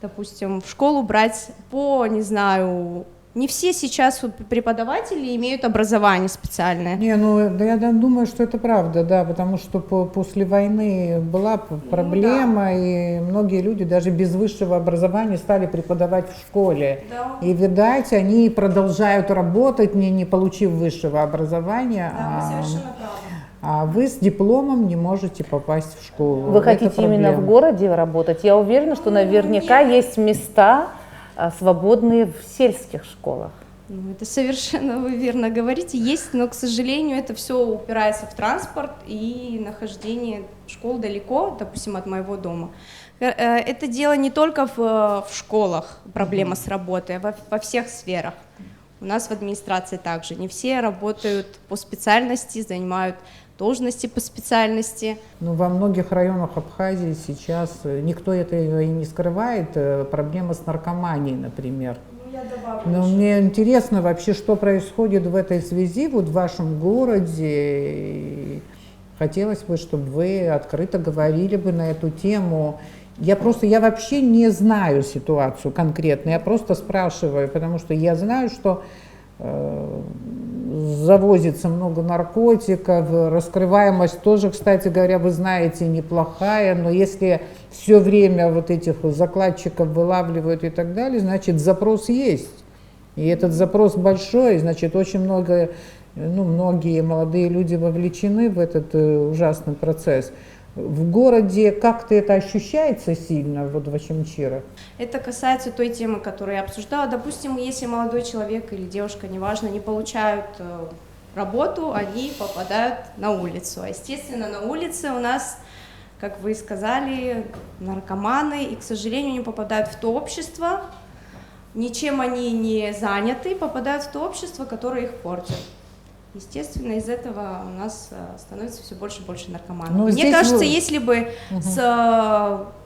допустим, в школу брать по, не знаю... Не все сейчас преподаватели имеют образование специальное. Не, ну да, я думаю, что это правда, да, потому что после войны была проблема, ну, да. И многие люди даже без высшего образования стали преподавать в школе. Да. И, видать, они продолжают работать, не получив высшего образования. Да, вы совершенно правы. А вы с дипломом не можете попасть в школу. Вы хотите именно в городе работать? Я уверена, что наверняка есть места свободные в сельских школах. Ну, это совершенно вы верно говорите. Есть, но, к сожалению, это все упирается в транспорт и нахождение школ далеко, допустим, от моего дома. Это дело не только в школах, проблема с работой, а во всех сферах. У нас в администрации также. Не все работают по специальности, занимают должности по специальности. Ну, во многих районах Абхазии сейчас, никто этого и не скрывает, проблема с наркоманией, например. Но мне интересно вообще, что происходит в этой связи, вот в вашем городе. Хотелось бы, чтобы вы открыто говорили бы на эту тему. Я вообще не знаю ситуацию конкретно, я просто спрашиваю, потому что я знаю, что завозится много наркотиков, раскрываемость тоже, кстати говоря, вы знаете, неплохая, но если все время вот этих закладчиков вылавливают и так далее, значит запрос есть. И этот запрос большой, значит очень много, многие молодые люди вовлечены в этот ужасный процесс. В городе как-то это ощущается сильно, вот в Очамчире? Это касается той темы, которую я обсуждала. Допустим, если молодой человек или девушка, неважно, не получают работу, они попадают на улицу. А естественно, на улице у нас, как вы сказали, наркоманы, и, к сожалению, не попадают в то общество, ничем они не заняты, попадают в то общество, которое их портит. Естественно, из этого у нас становится все больше и больше наркоманов. Мне кажется, если бы с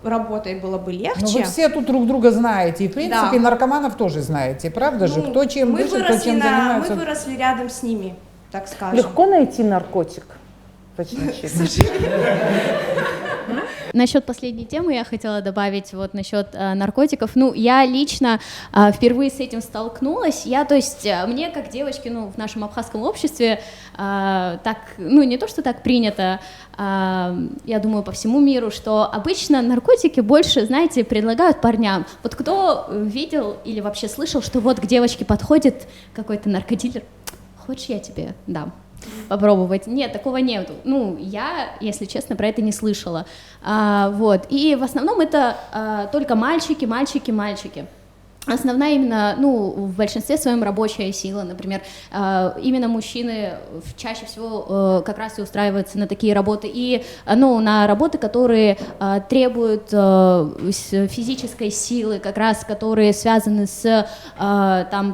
работой было бы легче... Ну, вы все тут друг друга знаете, и, в принципе, наркоманов тоже знаете, правда же? Кто чем дышит, кто чем занимается. Мы выросли рядом с ними, так скажем. Легко найти наркотик? Насчет последней темы я хотела добавить вот насчет наркотиков. Ну, я лично впервые с этим столкнулась. Мне как девочке, в нашем абхазском обществе так, не то, что так принято, я думаю, по всему миру, что обычно наркотики больше, знаете, предлагают парням. Вот кто видел или вообще слышал, что вот к девочке подходит какой-то наркодилер, хочешь, я тебе дам попробовать? Нет, такого нету. Я, если честно, про это не слышала. И в основном это только мальчики. Основная именно, в большинстве своем рабочая сила, например, именно мужчины чаще всего как раз и устраиваются на такие работы, и, на работы, которые требуют физической силы, как раз, которые связаны с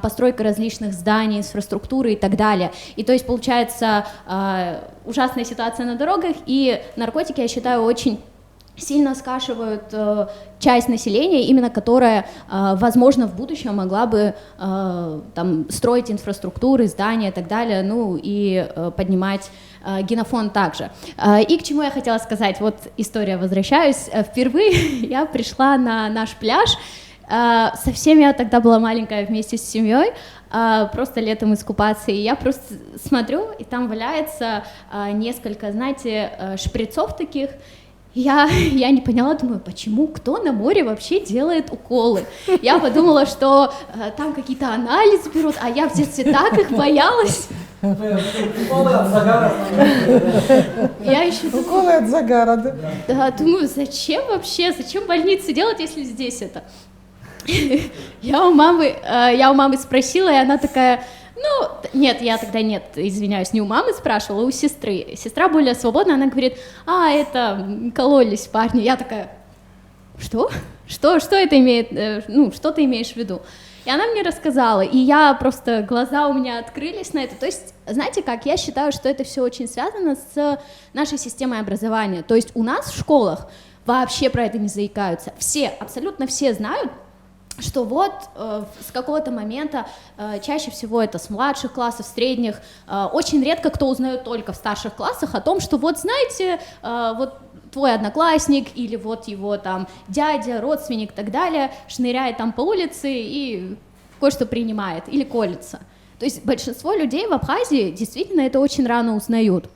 постройкой различных зданий, инфраструктуры и так далее. И то есть получается ужасная ситуация на дорогах, и наркотики, я считаю, очень сильно скашивают часть населения, именно которая, возможно, в будущем могла бы строить инфраструктуры, здания и так далее, и поднимать генофонд также. И к чему я хотела сказать, вот история, возвращаюсь. Впервые я пришла на наш пляж, совсем я тогда была маленькая вместе с семьей, просто летом искупаться, и я просто смотрю, и там валяется несколько, знаете, шприцов таких. Я не поняла, думаю, почему, кто на море вообще делает уколы? Я подумала, что там какие-то анализы берут, а я в детстве так их боялась. Уколы от загара. Уколы от загара, да? Да, думаю, зачем в больнице делать, если здесь это? Я у мамы спросила, и она такая... извиняюсь, не у мамы спрашивала, а у сестры. Сестра более свободная, она говорит, кололись парни. Я такая, что? Что это имеет, что ты имеешь в виду? И она мне рассказала, и глаза у меня открылись на это. То есть, знаете как, я считаю, что это все очень связано с нашей системой образования. То есть у нас в школах вообще про это не заикаются. Абсолютно все знают, что вот с какого-то момента, чаще всего это с младших классов, средних, очень редко кто узнает только в старших классах о том, что вот знаете, вот твой одноклассник или вот его там дядя, родственник и так далее шныряет там по улице и кое-что принимает или колется. То есть большинство людей в Абхазии действительно это очень рано узнают.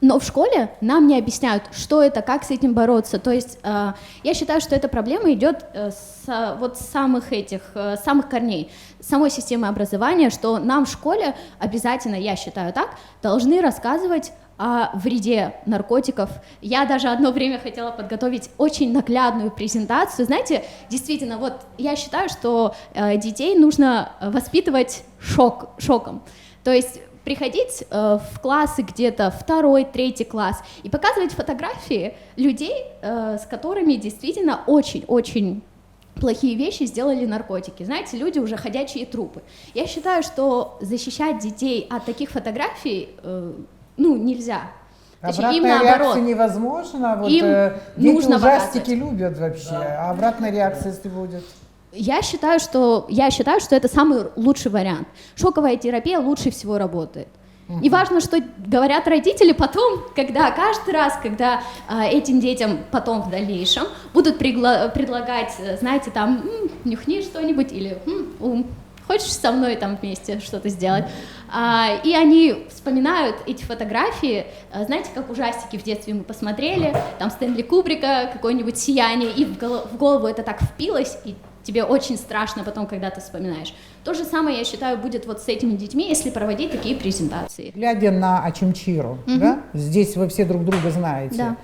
Но в школе нам не объясняют, что это, как с этим бороться. То есть я считаю, что эта проблема идет с самых корней, самой системы образования, что нам в школе обязательно, я считаю так, должны рассказывать о вреде наркотиков. Я даже одно время хотела подготовить очень наглядную презентацию. Знаете, действительно, вот я считаю, что детей нужно воспитывать шоком. То есть приходить в классы где-то 2-й, 3-й класс и показывать фотографии людей, с которыми действительно очень-очень плохие вещи сделали наркотики. Знаете, люди уже ходячие трупы. Я считаю, что защищать детей от таких фотографий, нельзя. Обратная им наоборот. Реакция невозможна. Вот, Им дети нужно ужастики показывать. любят вообще. А обратная реакция, если будет? Я считаю, что это самый лучший вариант. Шоковая терапия лучше всего работает. Не важно, что говорят родители потом, каждый раз, когда этим детям потом в дальнейшем будут предлагать, знаете, там, нюхни что-нибудь или хочешь со мной там вместе что-то сделать. И они вспоминают эти фотографии, знаете, как ужастики в детстве мы посмотрели, там Стэнли Кубрика, какое-нибудь «Сияние», и в голову это так впилось, и тебе очень страшно потом, когда ты вспоминаешь. То же самое, я считаю, будет вот с этими детьми, если проводить такие презентации. Глядя на Очимчиру, да? Здесь вы все друг друга знаете. Да.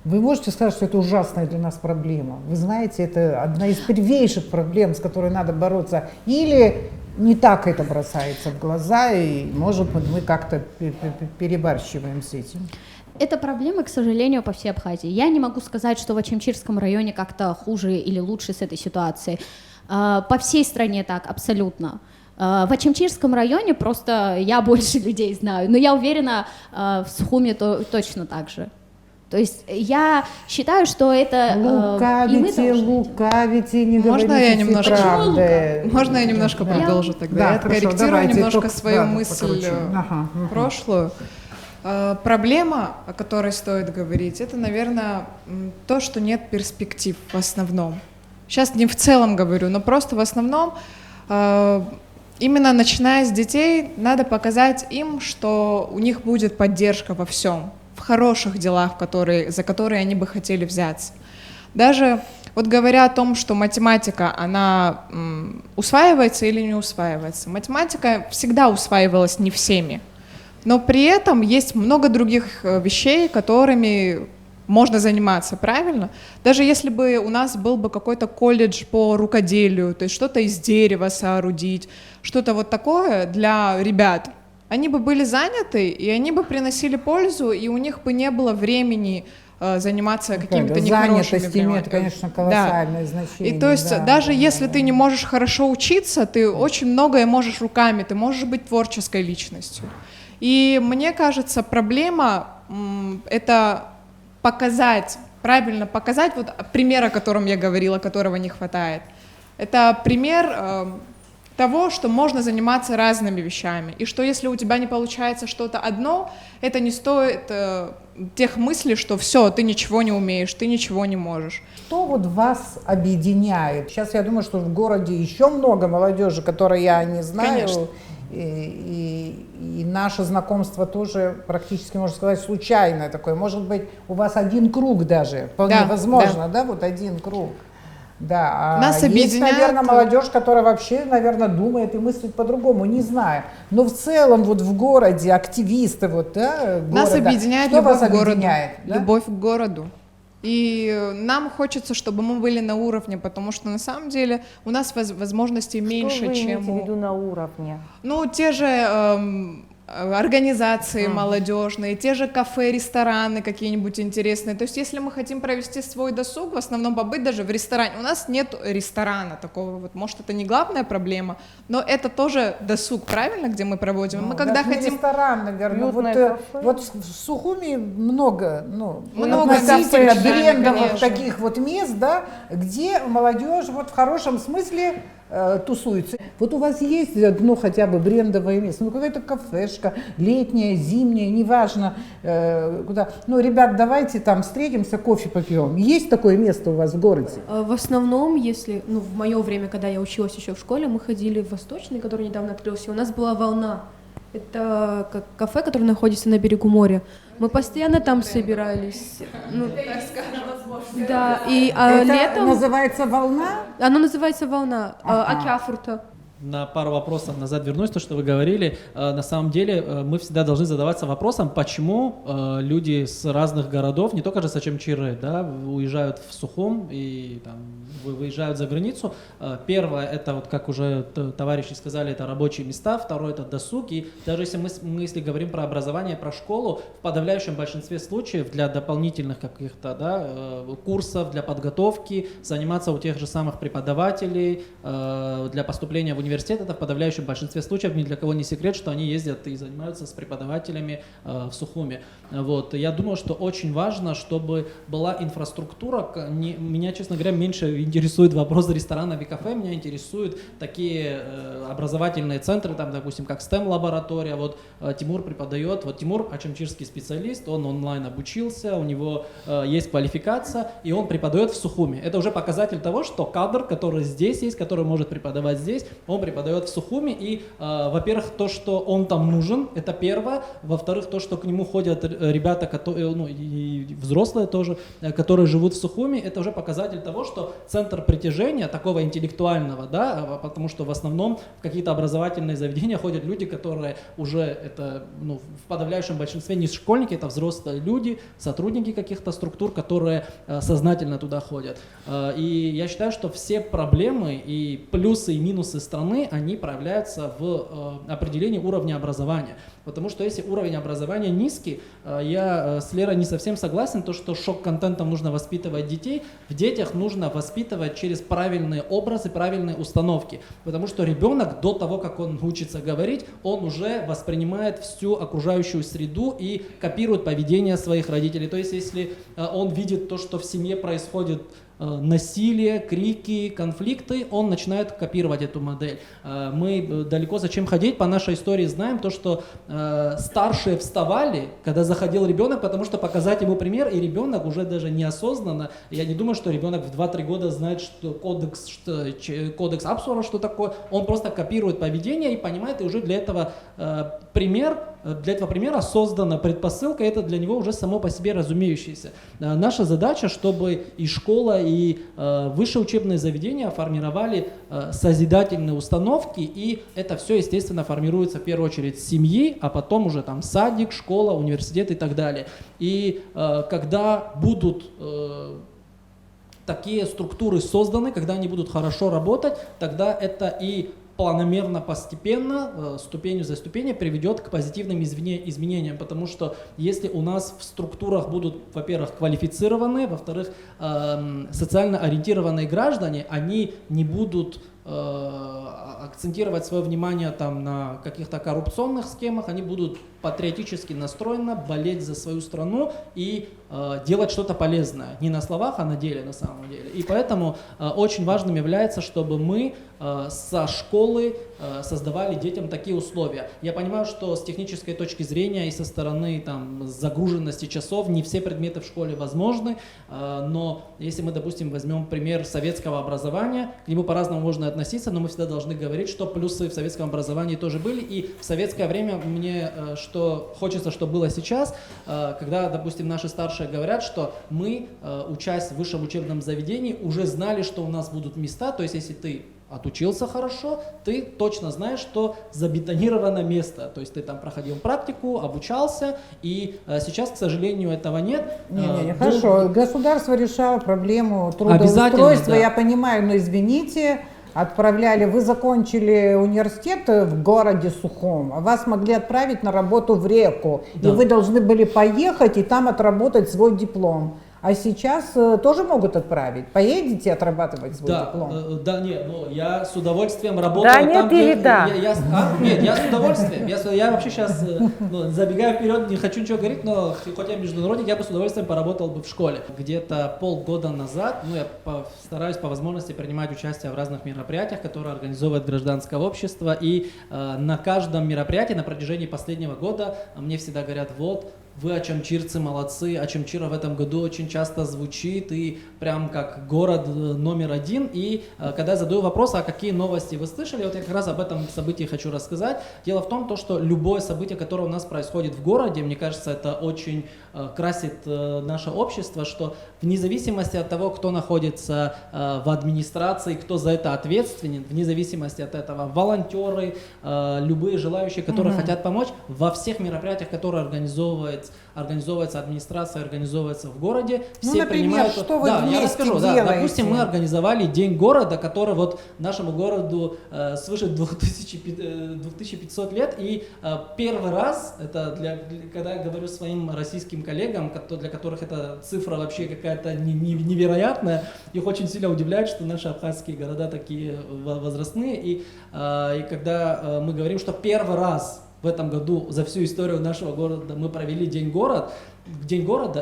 Вы можете сказать, что это ужасная для нас проблема? Вы знаете, это одна из первейших проблем, с которой надо бороться. Или не так это бросается в глаза, и, может быть, мы как-то перебарщиваем с этим? Это проблема, к сожалению, по всей Абхазии. Я не могу сказать, что в Очимчирском районе как-то хуже или лучше с этой ситуацией. По всей стране так, абсолютно. В Очимчирском районе просто я больше людей знаю, но я уверена, в Сухуме точно так же. То есть я считаю, что это... Лукавите, не говорите правды. Можно я немножко продолжу тогда? Я откорректирую немножко свою мысль прошлую. Проблема, о которой стоит говорить, это, наверное, то, что нет перспектив в основном. Сейчас не в целом говорю, но просто в основном, именно начиная с детей, надо показать им, что у них будет поддержка во всем, в хороших делах, за которые они бы хотели взяться. Даже вот говоря о том, что математика, она усваивается или не усваивается. Математика всегда усваивалась не всеми. Но при этом есть много других вещей, которыми можно заниматься, правильно? Даже если бы у нас был бы какой-то колледж по рукоделию, то есть что-то из дерева соорудить, что-то вот такое для ребят, они бы были заняты, и они бы приносили пользу, и у них бы не было времени заниматься какими-то нехорошими делами. Это, конечно, колоссальное значение. И то есть даже если ты не можешь хорошо учиться, ты очень многое можешь руками, ты можешь быть творческой личностью. И мне кажется, проблема это правильно показать, вот пример, о котором я говорила, которого не хватает. Это пример того, что можно заниматься разными вещами, и что если у тебя не получается что-то одно, это не стоит тех мыслей, что все, ты ничего не умеешь, ты ничего не можешь. Что вот вас объединяет? Сейчас я думаю, что в городе еще много молодежи, которой я не знаю. Конечно. И наше знакомство тоже практически, можно сказать, случайное такое. Может быть, у вас один круг даже, вполне возможно, да, вот один круг. Да, Нас есть, объединяет... наверное, молодежь, которая вообще, наверное, думает и мыслит по-другому, не знаю. Но в целом вот в городе активисты вот, да, города. Нас объединяет Что любовь вас к городу. объединяет, да? Любовь к городу. И нам хочется, чтобы мы были на уровне, потому что на самом деле у нас возможностей меньше, Что вы чем... имеете в виду на уровне? Ну, те же организации молодежные, те же кафе, рестораны какие-нибудь интересные. То есть если мы хотим провести свой досуг, в основном побыть даже в ресторане. У нас нет ресторана такого, вот, может, это не главная проблема, но это тоже досуг, правильно, где мы проводим? Мы когда хотим... ресторан, наверное. Вот в Сухуми много много относительно кафе, брендовых конечно. таких вот мест, да, где молодежь вот в хорошем смысле тусуется. Вот у вас есть одно хотя бы брендовое место, ну какая-то кафешка, летняя, зимняя, неважно, куда. Ну, ребят, давайте там встретимся, кофе попьем. Есть такое место у вас в городе? В основном, если, в мое время, когда я училась еще в школе, мы ходили в Восточный, который недавно открылся, у нас была «Волна». Это как кафе, которое находится на берегу моря. Мы постоянно там собирались. Да, и это летом... называется «Волна»? Оно называется «Волна», Акяфурта. на пару вопросов назад вернусь, то, что вы говорили. На самом деле мы всегда должны задаваться вопросом, почему люди с разных городов, не только же с Ачамчиры, да, уезжают в Сухум и там, выезжают за границу. Первое, это, вот, как уже товарищи сказали, это рабочие места. Второе, это досуг. И даже если мы если говорим про образование, про школу, в подавляющем большинстве случаев для дополнительных каких-то, да, курсов, для подготовки, заниматься у тех же самых преподавателей, для поступления в университет, это в подавляющем большинстве случаев ни для кого не секрет, что они ездят и занимаются с преподавателями в Сухуме. Вот. Я думаю, что очень важно, чтобы была инфраструктура. Меня, честно говоря, меньше интересует вопрос ресторанов и кафе, меня интересуют такие образовательные центры, там, допустим, как STEM-лаборатория. Вот Тимур преподает, вот Тимур ачамчирский специалист, он онлайн обучился, у него есть квалификация, и он преподает в Сухуме. Это уже показатель того, что кадр, который здесь есть, который может преподавать здесь, он преподает в Сухуме, и, во-первых, то, что он там нужен, это первое, во-вторых, то, что к нему ходят ребята, которые, ну, и взрослые тоже, которые живут в Сухуме, это уже показатель того, что центр притяжения такого интеллектуального, да, потому что в основном в какие-то образовательные заведения ходят люди, которые уже, это, ну, в подавляющем большинстве не школьники, это взрослые люди, сотрудники каких-то структур, которые сознательно туда ходят. И я считаю, что все проблемы и плюсы и минусы страны, они проявляются в определении уровня образования. Потому что если уровень образования низкий, я с Лерой не совсем согласен, то, что шок-контентом нужно воспитывать детей, в детях нужно воспитывать через правильные образы, правильные установки. Потому что ребенок до того, как он учится говорить, он уже воспринимает всю окружающую среду и копирует поведение своих родителей. То есть если он видит то, что в семье происходит насилие, крики, конфликты, он начинает копировать эту модель. Мы далеко зачем ходить, по нашей истории знаем то, что старшие вставали, когда заходил ребенок, потому что показать ему пример, и ребенок уже даже неосознанно, я не думаю, что ребенок в 2-3 года знает, что кодекс Апсура, что такое, он просто копирует поведение и понимает, и уже для этого примера создана предпосылка, это для него уже само по себе разумеющееся. Наша задача, чтобы и школа, и высшие учебные заведения формировали созидательные установки, и это все, естественно, формируется в первую очередь с семьи, а потом уже там садик, школа, университет и так далее. И когда будут такие структуры созданы, когда они будут хорошо работать, тогда это и планомерно, постепенно, ступенью за ступенью приведет к позитивным изменениям, потому что если у нас в структурах будут, во-первых, квалифицированные, во-вторых, социально ориентированные граждане, они не будут акцентировать свое внимание там на каких-то коррупционных схемах, они будут патриотически настроены, болеть за свою страну и делать что-то полезное. Не на словах, а на деле на самом деле. И поэтому очень важным является, чтобы мы со школы создавали детям такие условия. Я понимаю, что с технической точки зрения и со стороны там, загруженности часов не все предметы в школе возможны, но если мы, допустим, возьмем пример советского образования, к нему по-разному можно относиться, но мы всегда должны говорить, что плюсы в советском образовании тоже были. И в советское время мне что хочется, чтобы было сейчас, когда, допустим, наши старшие говорят, что мы, учась в высшем учебном заведении, уже знали, что у нас будут места, то есть если ты отучился хорошо, ты точно знаешь, что забетонировано место. То есть ты там проходил практику, обучался, и сейчас, к сожалению, этого нет. Не, хорошо. Государство решало проблему трудоустройства, да. Я понимаю, но извините, отправляли, вы закончили университет в городе Сухом, а вас могли отправить на работу в Реку, да. И вы должны были поехать и там отработать свой диплом. А сейчас тоже могут отправить. Поедете отрабатывать свой диплом? Да, нет, ну я с удовольствием работаю Да, там, нет где... или да? Нет, я с удовольствием. Я вообще сейчас, забегая вперед, не хочу ничего говорить, но хоть я международник, я бы с удовольствием поработал бы в школе. Где-то полгода назад, я стараюсь по возможности принимать участие в разных мероприятиях, которые организовывает гражданское общество, и на каждом мероприятии на протяжении последнего года мне всегда говорят, вот, вы ачамчирцы молодцы, Ачамчира в этом году очень часто звучит и прям как город номер один. И когда я задаю вопрос, а какие новости вы слышали, вот я как раз об этом событии хочу рассказать. Дело в том, что любое событие, которое у нас происходит в городе, мне кажется, это очень красит наше общество, что вне зависимости от того, кто находится в администрации, кто за это ответственен, вне зависимости от этого, волонтеры, любые желающие, которые хотят помочь, во всех мероприятиях, которые организовывается администрация, организовывается в городе, все например, принимают... что вы да, вместе я расскажу, делаете? Да, допустим, мы организовали День города, который вот нашему городу свыше 2500 лет, и первый раз, это когда я говорю своим российским коллегам, для которых эта цифра вообще какая-то невероятная, их очень сильно удивляет, что наши абхазские города такие возрастные, и когда мы говорим, что первый раз в этом году за всю историю нашего города мы провели День города,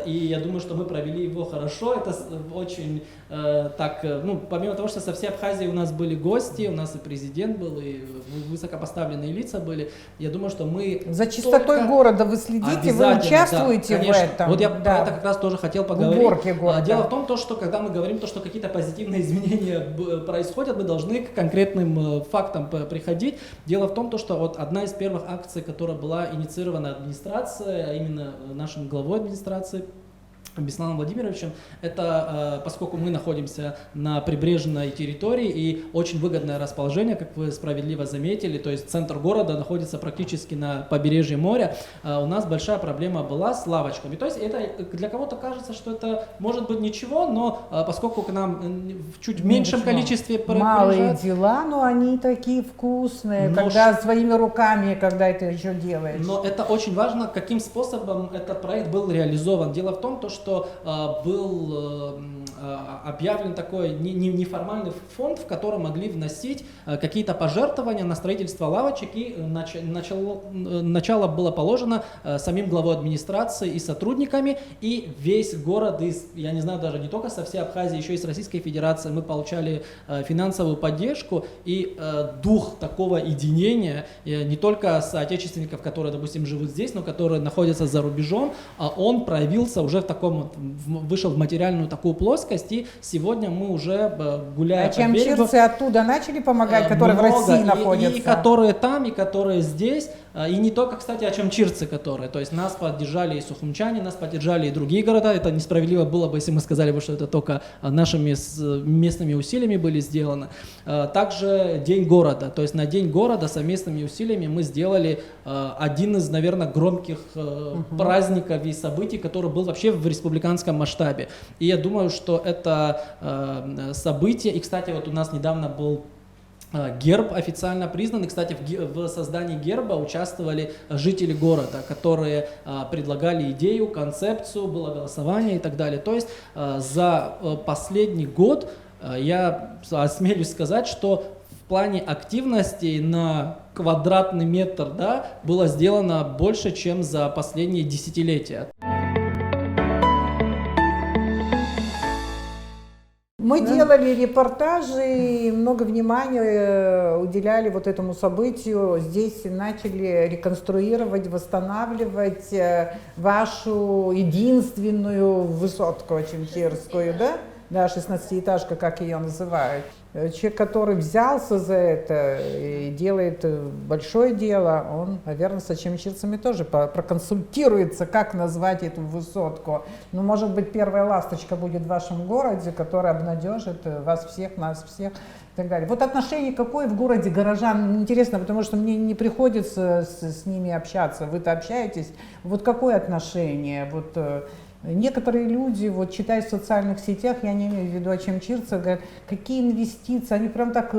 и я думаю, что мы провели его хорошо. Это очень помимо того, что со всей Абхазии у нас были гости, у нас и президент был, и высокопоставленные лица были. Я думаю, что мы за чистотой города вы следите, вы участвуете в этом. Вот я про это как раз тоже хотел поговорить. Уборки города. Дело в том, что когда мы говорим, что какие-то позитивные изменения происходят, мы должны к конкретным фактам приходить. Дело в том, что вот одна из первых акций, которая была инициирована администрацией, а именно нашим главой администрации Бесланом Владимировичем, это поскольку мы находимся на прибрежной территории и очень выгодное расположение, как вы справедливо заметили, то есть центр города находится практически на побережье моря, у нас большая проблема была с лавочками. То есть это для кого-то кажется, что это может быть ничего, но поскольку к нам в чуть меньшем количестве малые дела, но они такие вкусные, когда своими руками, когда это еще делаешь. Но это очень важно, каким способом этот проект был реализован. Дело в том, что был объявлен такой неформальный фонд, в который могли вносить какие-то пожертвования на строительство лавочек, и начало было положено самим главой администрации и сотрудниками, и весь город, я не знаю, даже не только со всей Абхазии, еще и с Российской Федерации мы получали финансовую поддержку, и дух такого единения, не только соотечественников, которые, допустим, живут здесь, но которые находятся за рубежом, он проявился уже в таком, вышел в материальную такую плоскость, и сегодня мы уже гуляем по берегу. Ачамчирцы оттуда начали помогать, которые в России находятся? И которые там, и которые здесь, и не только, кстати, ачамчирцы, которые, то есть нас поддержали и сухумчане, нас поддержали и другие города, это несправедливо было бы, если мы сказали бы, что это только нашими местными усилиями были сделаны. Также День города, то есть на День города совместными усилиями мы сделали один из, наверное, громких праздников и событий, который был вообще в республиканском масштабе. И я думаю, что это событие, и, кстати, вот у нас недавно был герб официально признан. И, кстати, в создании герба участвовали жители города, которые предлагали идею, концепцию, было голосование и так далее. То есть за последний год я осмелюсь сказать, что в плане активности на квадратный метр, да, было сделано больше, чем за последние десятилетия. Мы делали репортажи, много внимания уделяли вот этому событию. Здесь начали реконструировать, восстанавливать вашу единственную высотку ачамчирскую, да? Да, 16-этажка, как ее называют. Человек, который взялся за это и делает большое дело, он, наверное, с ачамчирцами тоже проконсультируется, как назвать эту высотку. Ну, может быть, первая ласточка будет в вашем городе, которая обнадежит вас всех, нас всех и так далее. Вот отношение какое в городе горожан, интересно, потому что мне не приходится с ними общаться. Вы-то общаетесь. Вот какое отношение? Вот некоторые люди, вот читая в социальных сетях, я не имею в виду ачамчирцев, говорят, какие инвестиции, они прям так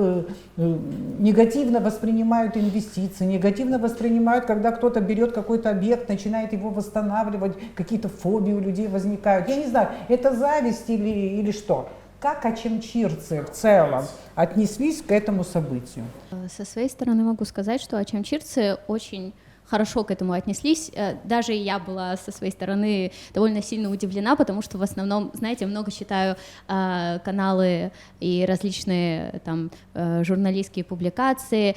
негативно воспринимают инвестиции, негативно воспринимают, когда кто-то берет какой-то объект, начинает его восстанавливать, какие-то фобии у людей возникают. Я не знаю, это зависть или что? Как ачамчирцы в целом отнеслись к этому событию? Со своей стороны могу сказать, что ачамчирцы очень хорошо к этому отнеслись. Даже я была со своей стороны довольно сильно удивлена, потому что в основном, знаете, много читаю каналы и различные там журналистские публикации,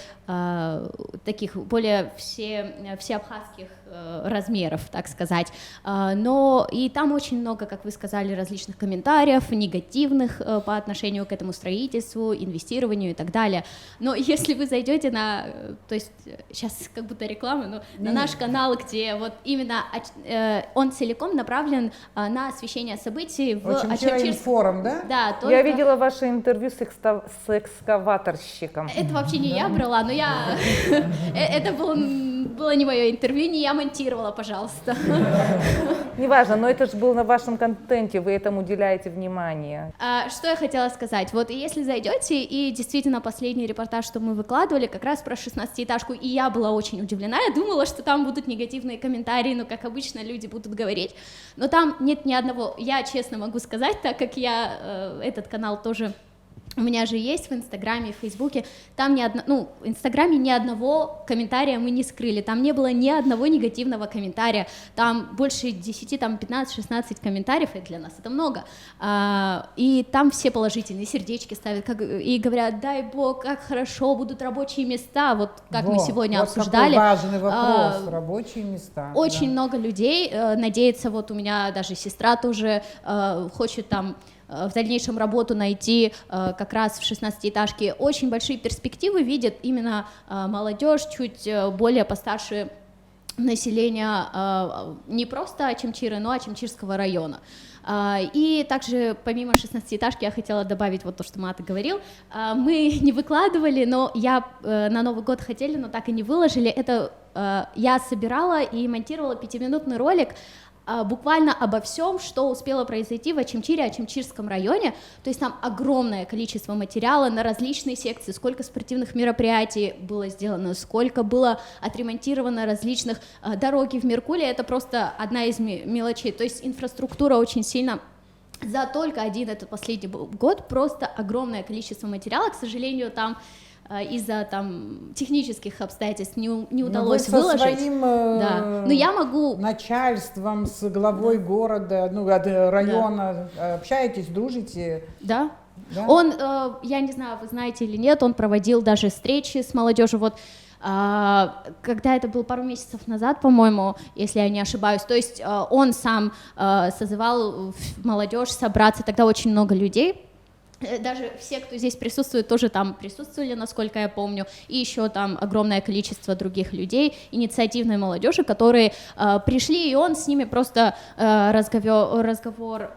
таких более всеабхазских размеров, так сказать. Но и там очень много, как вы сказали, различных комментариев, негативных по отношению к этому строительству, инвестированию и так далее. Но если вы зайдете на, то есть сейчас как будто реклама, но на наш канал, где вот именно он целиком направлен на освещение событий в Ачамчирском форум, да? Да, только... Я видела ваше интервью с экскаваторщиком. Это вообще не я брала, но я... Это было не мое интервью, не я монтировала, пожалуйста. Неважно, но это же было на вашем контенте, вы этому уделяете внимание. Что я хотела сказать, вот если зайдете, и действительно последний репортаж, что мы выкладывали, как раз про 16-этажку, и я была очень удивлена, я думала, что там будут негативные комментарии, ну, как обычно люди будут говорить, но там нет ни одного, я честно могу сказать, так как я этот канал тоже... У меня же есть в Инстаграме, в Фейсбуке, там в Инстаграме ни одного комментария мы не скрыли, там не было ни одного негативного комментария, там больше 10, там 15-16 комментариев, и для нас это много, и там все положительные, сердечки ставят, и говорят, дай бог, как хорошо, будут рабочие места, вот как мы сегодня обсуждали. Какой важный вопрос, рабочие места. Очень много людей надеется, вот у меня даже сестра тоже хочет там в дальнейшем работу найти как раз в 16-этажке. Очень большие перспективы видит именно молодежь, чуть более постарше населения не просто Ачамчира, но Ачамчирского района. И также помимо 16-этажки я хотела добавить вот то, что Мата говорил. Мы не выкладывали, но я на Новый год хотели, но так и не выложили. Это я собирала и монтировала 5-минутный ролик буквально обо всем, что успело произойти в Ачамчире, Ачамчирском районе. То есть там огромное количество материала на различные секции, сколько спортивных мероприятий было сделано, сколько было отремонтировано различных дороги в Меркуле. Это просто одна из мелочей. То есть инфраструктура очень сильно... За только один этот последний год просто огромное количество материала. К сожалению, там из-за там технических обстоятельств не удалось выложить. Со своим да. Но я могу... начальством, с главой города, района общаетесь, дружите? Да. Он, я не знаю, вы знаете или нет, он проводил даже встречи с молодежью. Вот когда это было пару месяцев назад, по-моему, если я не ошибаюсь, то есть он сам созывал молодежь собраться, тогда очень много людей. Даже все, кто здесь присутствует, тоже там присутствовали, насколько я помню, и еще там огромное количество других людей, инициативной молодежи, которые пришли, и он с ними просто разговор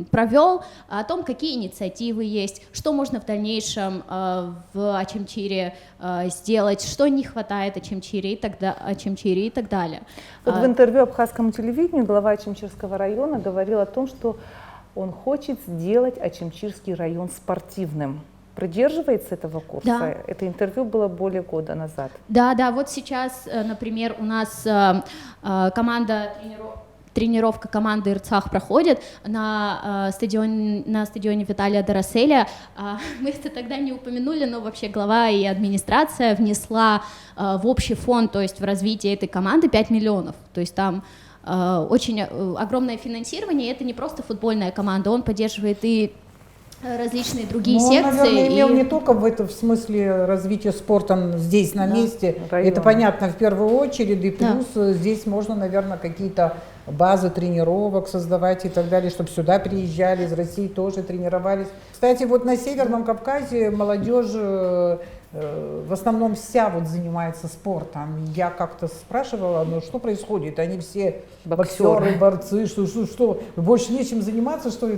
провел о том, какие инициативы есть, что можно в дальнейшем в Ачамчире сделать, что не хватает Ачамчире и так далее. Вот в интервью Абхазскому телевидению глава Ачамчирского района говорил о том, что он хочет сделать Ачамчирский район спортивным. Придерживается этого курса? Да. Это интервью было более года назад. Да, вот сейчас, например, у нас тренировка команды Ирцах проходит на стадионе Виталия Дороселя. Мы это тогда не упомянули, но вообще глава и администрация внесла в общий фонд, то есть в развитие этой команды 5 миллионов. То есть там очень огромное финансирование, и это не просто футбольная команда, он поддерживает и различные другие секции. Он, наверное, имел не только в смысле развития спорта здесь, на месте, это понятно в первую очередь, и плюс здесь можно, наверное, какие-то базы тренировок создавать и так далее, чтобы сюда приезжали, из России тоже тренировались. Кстати, вот на Северном Кавказе молодежь в основном вся вот занимается спортом. Я как-то спрашивала, что происходит? Они все боксеры, борцы, что? Больше нечем заниматься, что ли?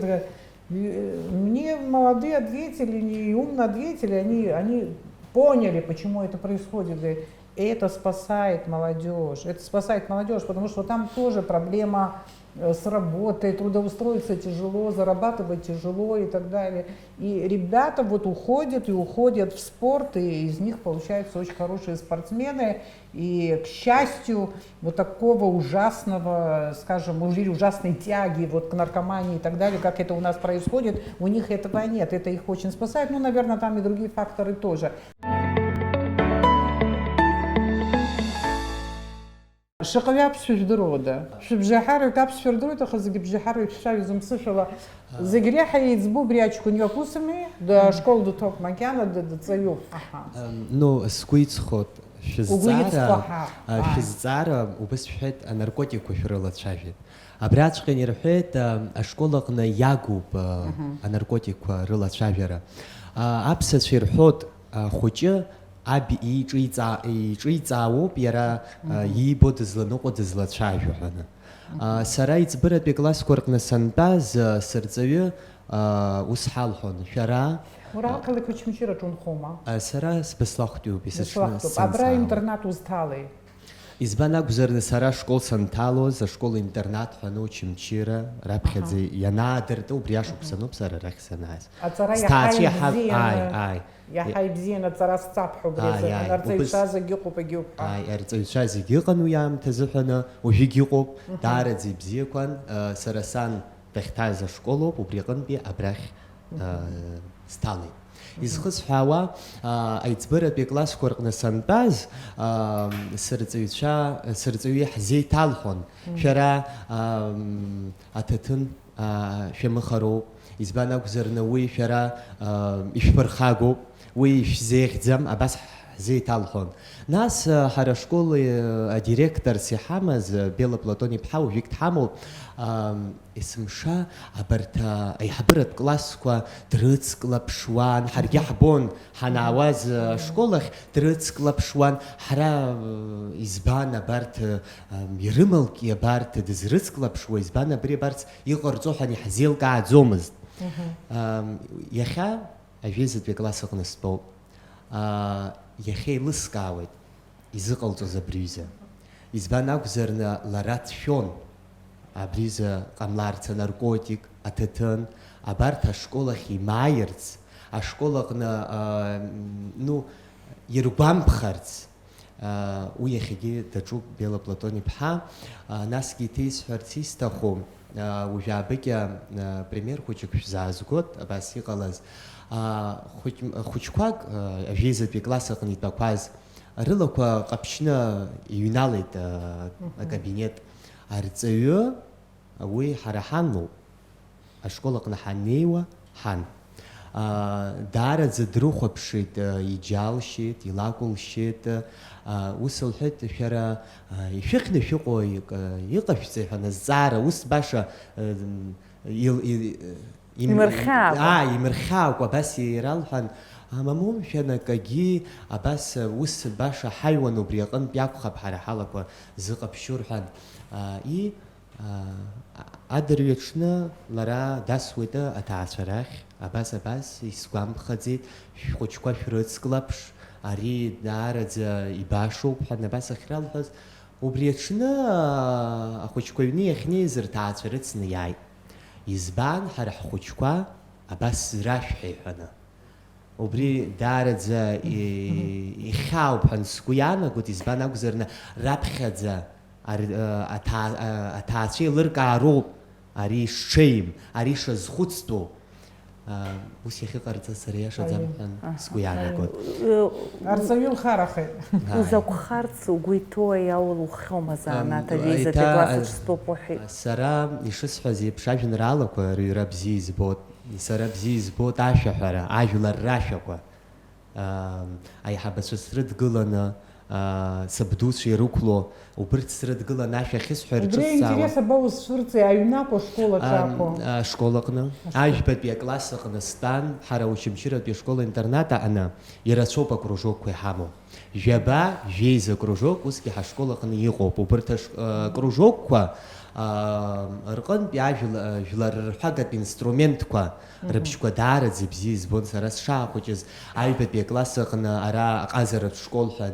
Мне молодые ответили, и умно ответили, они поняли, почему это происходит. И это спасает молодежь, потому что там тоже проблема с работой, трудоустроиться тяжело, зарабатывать тяжело и так далее. И ребята вот уходят в спорт, и из них получаются очень хорошие спортсмены. И, к счастью, вот такого ужасного, скажем, ужасной тяги вот к наркомании и так далее, как это у нас происходит, у них этого нет. Это их очень спасает. Наверное, там и другие факторы тоже. شقوي أبشر درودا شو بجحر وتابشر درودا خزق بجحر وشاي زمسشلا زجري حيزبو برياتشكو نيوكوسمي دا شكول دو توك مكانه دا تصيوف Ну, скуицхот, шизара, убысфет наркотику фирла чавит. Абрячка не рфет, а школа на ягуб, а наркотику рыла чавера. Апсет фирхот, хоче, аби и чуйцао, пьера, ебо дезланоко дезлачавюхана. Сарай цбырат беглас коркна санпаз, сердцеве, усхалхон, фера. وراقل كوش مشيرة جون خوما. سرا بسلاختو بسلاختو. أبرا إنترنت وزتالي. Избана гузерна сара школ сантало за школу интернат хано чимчира рабхедзе янадерто бряшук саноп сара рахсанас. Стачи ай. Я хайбзина цара сцапху бреза. Арцайшаза гюқу пагюп. Ай, арцайшаза гюқану ям тазухана ужигюқоп дарадзи бзиекван сарасан бехтай за школу убриган би абрах стали. Изхыз хава айцбыра беклас коркна санбаз сырцуи хзей талхон шара ататын шемхаро избана гузерна уи шара ишбархаго уи шзехзам абас زي талхон нас хара школы директор сихамаз бела платони пхау вик таму اسمشا أبرتا أي حبرت كلاسكوا درتس كلاب شوان حرجع حبون حناواز شكولخ درتس كلاب شوان حرا إزبانا بارت يرمل كي بارت دزرتس كلاب شوا إزبانا بري بارت يقرزو حني حزيل قاعد زومز يخا أجهزة بكلاسك نسبو يخي لسكاوت يزقلتو زبريزة إزبانا كزرنا لارات شون Абриза камларца наркотик, атетен, абарта школа химайерц, а школа на ну ерубампхарц, уехиги тачук бела платони пха, нас гитейс хартиста хом, уже абекя пример хочек за год, абаси галаз, хочквак визит в классах не такваз, рылоква капшина юналит кабинет. أرتزيو أوي حرحانو أشكال قنا حنيوة حن دار زدروخ بشيت يجال شيت يلاقول شيت وصل حتى شرا يفقنا شقو يقف سيحنا الزارة وس باشا يمرخاو يمرخاو وبس يرالحن ممهم شنا كجي أبس وس باشا حيوان وبريقن بياكو بحر حالك وزق بشورحن и адречна лара дасвита атасарах абас исгамхази хочква фрыцклапш ари дарадза ибашоп ханабас ахралхаз убречна хочквини эхни зертаацрыцны яй избан хар хочква абас рашхи хана убри дарадза ихауб хан скуяна гут избан агзерна рабхадза атаачи лыркаароуп ари шеим ари шазхәыцтәу ус иахьыҟарҵаз сара иашаӡам ҳәан сгәы иаанагоит арҵаҩы лхарахеит узакәхарц угәы иҭоу аиаауа ухьома занааҭ авизатә классаҿ стәоуп уҳәеит сара ишысҳәаз еиԥш ажәеинраалақәа рыҩра бзиа избоит сара бзиа избоит ашәаҳәара ажәлар рашәақәа аиҳабацәа срыдгыланы сабдуцәа ирықәло убырҭ срыдгыланы ашәа ахьысҳәа рҿысҵаауа школаҟны ажәбатәи акласс аҟны стан ҳара учамчыратәи ашкола-интернат аҟны ирацәоуп акружокқәа иҳамоу жәаба жәеиза кружок усгьы ҳашколаҟны иҟоуп убырҭ акружокқәа рҟынтәи ажәлар рҳәагатәи инструментқәа рыбжьқәа даараӡа бзиа избон сара сшаахәыҷыз аҩбатәи акласс аҟны ара аҟазаратә школ ҳәа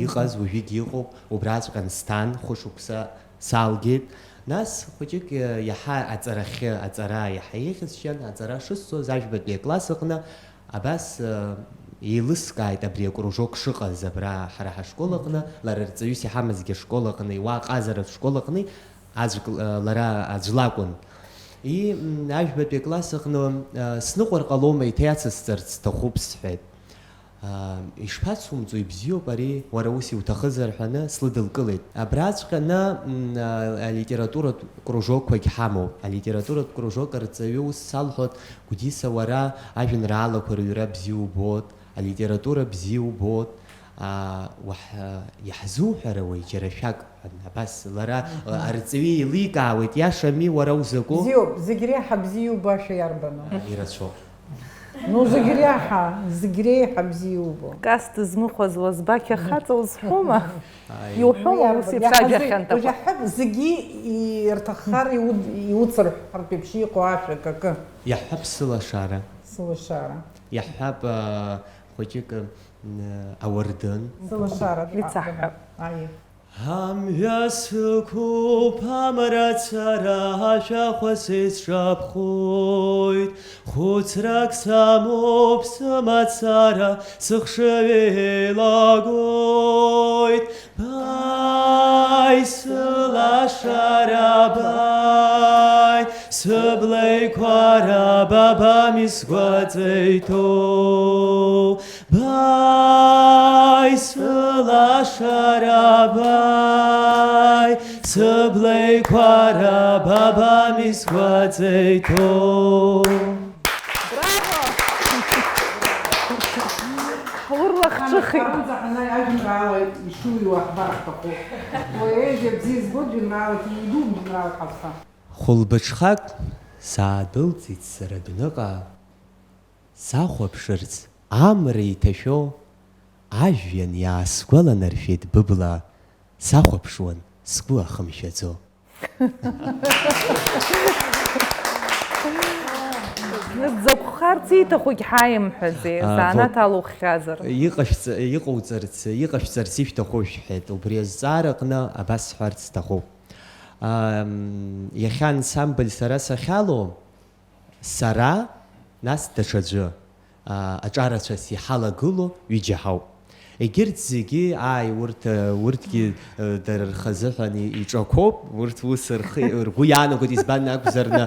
иҟаз уажәыгьы иҟоуп убраҵәҟьан сҭан хәышықәса салгеит нас хәыҷык иаҳа аҵарахьы аҵара иаҳа еиӷьасшьан аҵара шысцоз ажәбатәи акласс аҟны абас еилыскааит абри акружок шыҟаз абра ҳара ҳашкол аҟны лара рҵаҩыс иҳамазгьы ашкол аҟны иуа аҟазаратә школ аҟны лара аӡә лакәын и ажәбатәи акласс аҟны сныҟәар ҟалома иҭеицысҵарц сҭахуп сҳәеит ишԥацумҵо ибзиоуп ари уара ус иуҭахызар ҳәаны слыдылкылеит. Абраҵәҟьаны алитературатә кружокқәагь ҳамоуп. Алитературатә кружок арҵаҩы ус салҳәот, Гәдиса, уара ажәеинраалақәа рыҩра бзиа убот, алитература бзиа убот, иаҳзуҳәарауеи џьара шәак, абас лара арҵаҩы еиликаауеит, иашами уара узаку? Бзиоуп, зегь реиҳа бзиа убаша иарбану. Ирацәоуп. Ну, зегь реиҳа бзиа убо. Кас дызмыхәаз уазбақьа хаҵа узҳәома? Иуҳәома ус еиԥш ажәа хьанҭақәа? Ужаҳәап зегьы ирҭаххар иуцырҳәартә еиԥш иҟоу ашәак акы. Иаҳҳәап сылашара. Сылашара. Иаҳҳәап хәыҷык ауардын. Сылашара. Ицаҳҳәап. Аи. Амҩа сықәуп амрацара ашәахәа сеицҿаԥхоит, хәыцрак самоуп сымацара сыхшыҩ еилагоит. Баи сылашара баи, сыблеиқәара бабами сгәаҵеиҭоу. Баи сылашара баи, сыблеиқәара бабами сгәаҵеиҭоу. Урлахҿыхит. Ажәеинраала ишуиу аҳбарахҭахуп. Поезиа бзиа збоит, жәеинраалак иудуу жәеинраалак ҳаԥха. Хәылбыҽхак саадәылҵит сара адәныҟа, сахәаԥшырц амра иҭашәо, ажәҩан иаасгәаланаршәеит быбла, сахәаԥшуан сгәы ахымшәаӡо. Дзакәхарц ииҭахугь ҳаимҳәаӡеи, заанаҭ алуххьазар. Иҟашәҵарц ишәҭаху шәҳәеит. Убри азҵаара аҟны абас сҳәарц сҭахуп. Иахьа ансамбль сара сахьало, сара нас даҽаӡәы аҿарацәас иҳалагыло ҩыџьа ҳауп. Егьырҭ зегьы урҭгьы дара рхазыҳәан иҿақәоуп, урҭ ус ргәы иаанагоит, избан акәзарны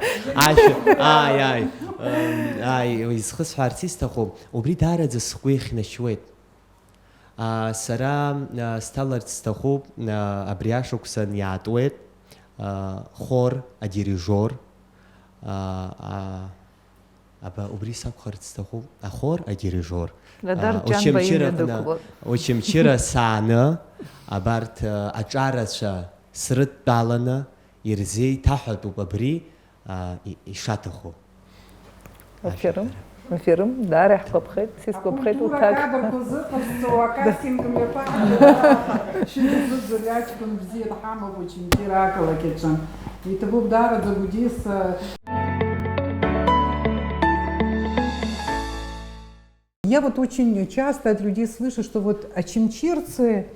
изхысҳәарц исҭахуп, убри даараӡа сгәы ихьнашьуеит. Сара сҭаларц сҭахуп, абри ашықәсан иаатуеит хор, адирижор, убри сакәхарц сҭахуп, ахор, адирижор. Очамчыра сааны, абарҭ аҿарацәа срыдтәаланы ирзеиҭаҳәатәуп абри ишаҭаху. Аферым, даара иаҳгәаԥхеит, сисгәаԥхеит уҭак. Акадрқәа зыҟасҵо, акастингқәа иаԥаҳҵо, шәыдызыӡыр иаҷкәын бзиа дҳамоуп Очамчыра ақалақь аҿы. Иҭабуп даараӡа Гәдиса. Я вот очень часто от людей слышу, что вот очамчирцы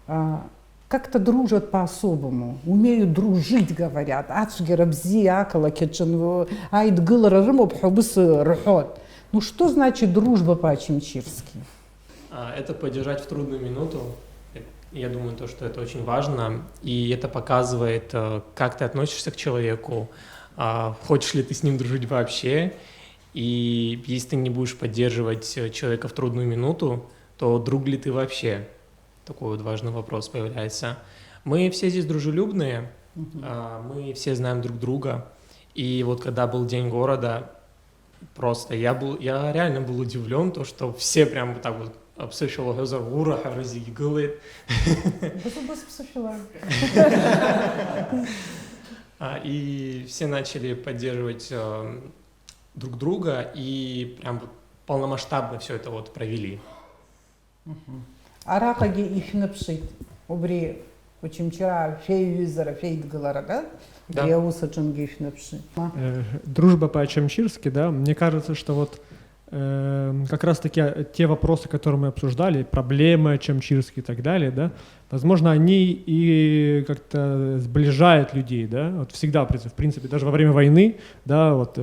как-то дружат по-особому, умеют дружить, говорят. Ацгера бзиа акалақь аҿы аидгылара рымоуп ҳәа убыс рҳәоит. Ну что значит дружба по-очамчирски? Это поддержать в трудную минуту. Я думаю, что это очень важно. И это показывает, как ты относишься к человеку, хочешь ли ты с ним дружить вообще. И если ты не будешь поддерживать человека в трудную минуту, то друг ли ты вообще? Такой вот важный вопрос появляется. Мы все здесь дружелюбные, мы все знаем друг друга. И вот когда был День города, просто я реально был удивлен, то, что все прям вот так вот обсыщало ура, разигылает. И все начали поддерживать друг друга и прям вот полномасштабно все это вот провели. Араҟагьы ишәныԥшит, убри Очамчыра шәеиҩызара, шәеидгылара, да? Убри аус аҿынгьы ишәныԥшит. Дружба по-очамчирски, да, мне кажется, что вот как раз-таки те вопросы, которые мы обсуждали, проблемы очамчирские и так далее, да, возможно, они и как-то сближают людей, да, вот всегда, в принципе, даже во время войны, да, вот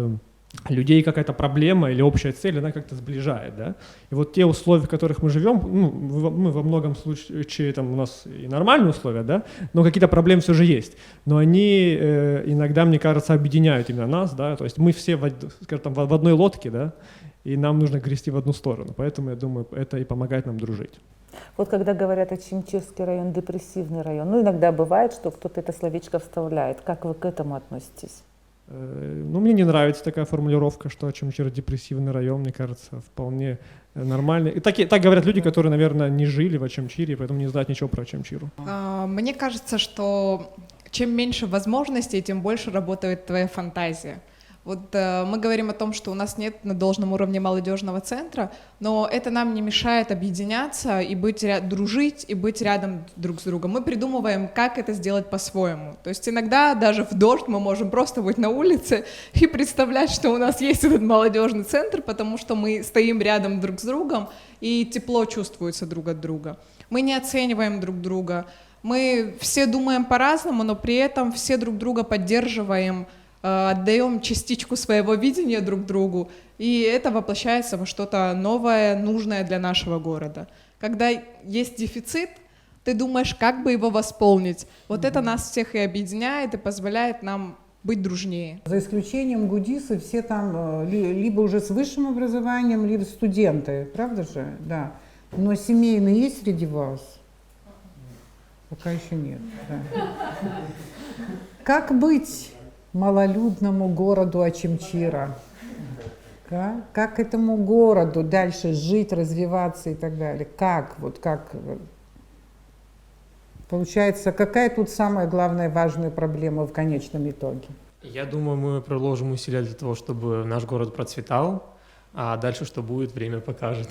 людей какая-то проблема или общая цель, она как-то сближает, да. И вот те условия, в которых мы живем, ну, мы во многом случае, там у нас и нормальные условия, да, но какие-то проблемы все же есть. Но они иногда, мне кажется, объединяют именно нас, да, то есть мы все, скажем, в одной лодке, да, и нам нужно грести в одну сторону. Поэтому, я думаю, это и помогает нам дружить. Вот когда говорят Ачимчирский район депрессивный район, ну иногда бывает, что кто-то это словечко вставляет. Как вы к этому относитесь? Ну, мне не нравится такая формулировка, что Ачимчир депрессивный район, мне кажется, вполне нормально. И так говорят люди, которые, наверное, не жили в Ачимчире, поэтому не знают ничего про Ачимчиру. Мне кажется, что чем меньше возможностей, тем больше работает твоя фантазия. Вот мы говорим о том, что у нас нет на должном уровне молодежного центра, но это нам не мешает объединяться и дружить и быть рядом друг с другом. Мы придумываем, как это сделать по-своему. То есть иногда даже в дождь мы можем просто быть на улице и представлять, что у нас есть этот молодежный центр, потому что мы стоим рядом друг с другом и тепло чувствуется друг от друга. Мы не оцениваем друг друга, мы все думаем по-разному, но при этом все друг друга поддерживаем, отдаем частичку своего видения друг другу, и это воплощается во что-то новое, нужное для нашего города. Когда есть дефицит, ты думаешь, как бы его восполнить. Вот это нас всех и объединяет, и позволяет нам быть дружнее. За исключением гудисы, все там либо уже с высшим образованием, либо студенты, правда же? Да. Но семейные есть среди вас? Пока еще нет. Да. Как быть малолюдному городу Ачимчира? Как этому городу дальше жить, развиваться и так далее? Как? Получается, какая тут самая главная важная проблема в конечном итоге? Я думаю, мы приложим усилия для того, чтобы наш город процветал, а дальше что будет, время покажет.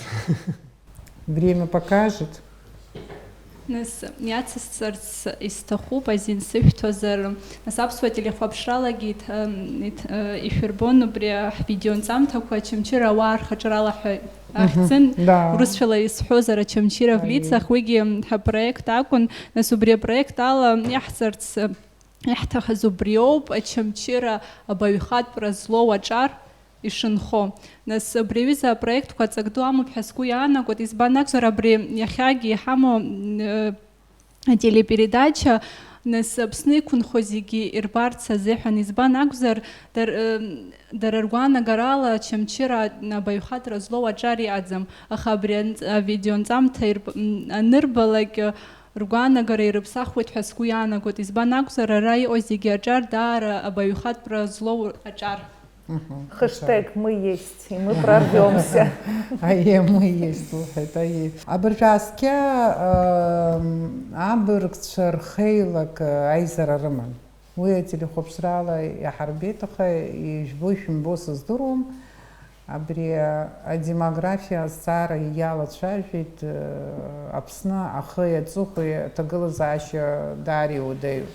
Время покажет. Нас иацысҵарц исҭахуп азин сышәҭозар, нас аԥсуа телехәаԥшралагьы ишәырбон убри ҳвидеоанҵамҭақәа Ачамчыр ауаа рхаҿрала ҳәа ахьӡын, урысшәала исҳәозар Ачамчира в лицах, уигьы ҳапроект акәын, нас убри апроект ала иаҳҵарц иаҳҭахыз убриоуп Ачамчира абаҩхатәра злоу аҿар ишынхо. Нас абри аҩыза апроектқәа ҵак ду амоуп ҳәа сгәы иаанагоит, избан акәзар абри иахьагьы иҳамоу ателепередача нас Аԥсны иқәынхо зегьы ирбарц азыҳәан, избан акәзар дара ргәаанагарала Ачамчыра абаҩхатәра злоу аҿар иаӡам, аха абри авидеоанҵамҭа анырбалак ргәаанагара ирыԥсахуеит ҳәа сгәы иаанагоит, избан акәзар ара иҟоу зегьы аҿар даара абаҩхатәра злоу аҿар. Хэштег «Мы есть», и мы прорвемся. Мы есть, слушай, Абыржаскя абыргцәа рхеилак аизара рыман. Уи ателехәаԥшрала иаҳарбеит, аха ижәбо ишәымбо сыздыруам. Абри адемографиа азҵаара иалацәажәеит Аԥсны ахи аҵыхәеи аҭагылазаашьа даара иуадаҩуп.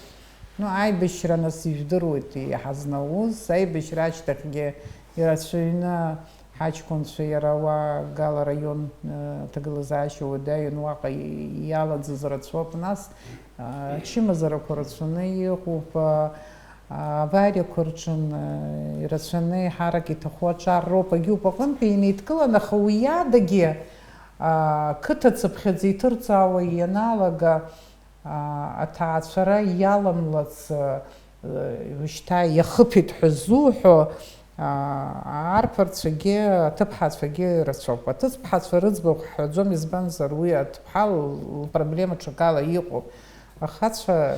Ну, аибашьра нас ижәдыруеит иҳазнаус, аибашьра ашьҭахьгьы ирацәаҩны ҳаҷкәынцәа иара уа Гала район аҭагылазаашьа уадаҩын, уаҟа иалаӡыз рацәоуп. Нас ачымазарақәа рацәаны иҟоуп, авариақәа рҿын ирацәаны ҳарак иҭаху аҿар роуп, агьоуп аҟынтәи инеидкылан, аха уи иадагьы қыҭацыԥхьаӡа иҭырҵаауа ианалага аҭаацәара иаламлац шьҭа иахыԥеит ҳәа ззуҳәо арԥарцәагьы аҭыԥҳацәагьы рацәоуп. Аҭыԥҳацәа рыӡбахә ҳҳәаӡом, избанзар уи аҭыԥҳа лпроблема ҽакала иҟоуп. Ахацәа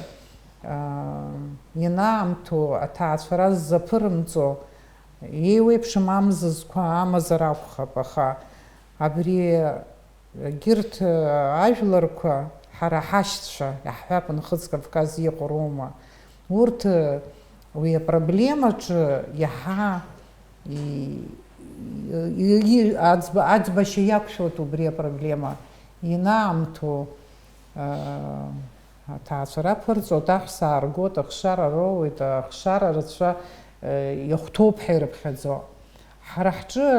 ианаамҭоу аҭаацәара ззаԥырымҵо еиуеиԥшым амзызқәа амазар акәхап, аха абри егьырҭ ажәларқәа ҳара ҳашьцәа иаҳҳәап Нхыҵ Кавказ иҟоу роума. Урҭ уи апроблемаҿы иаҳа аӡбашьа иақәшәоит убри апроблема. Ианаамҭоу аҭаацәара ԥырҵуеит, аҳәса ааргоит, ахшара роуеит, ахшара рацәа иахәҭоуп ҳәа ирыԥхьаӡо. Ҳара ҳҿы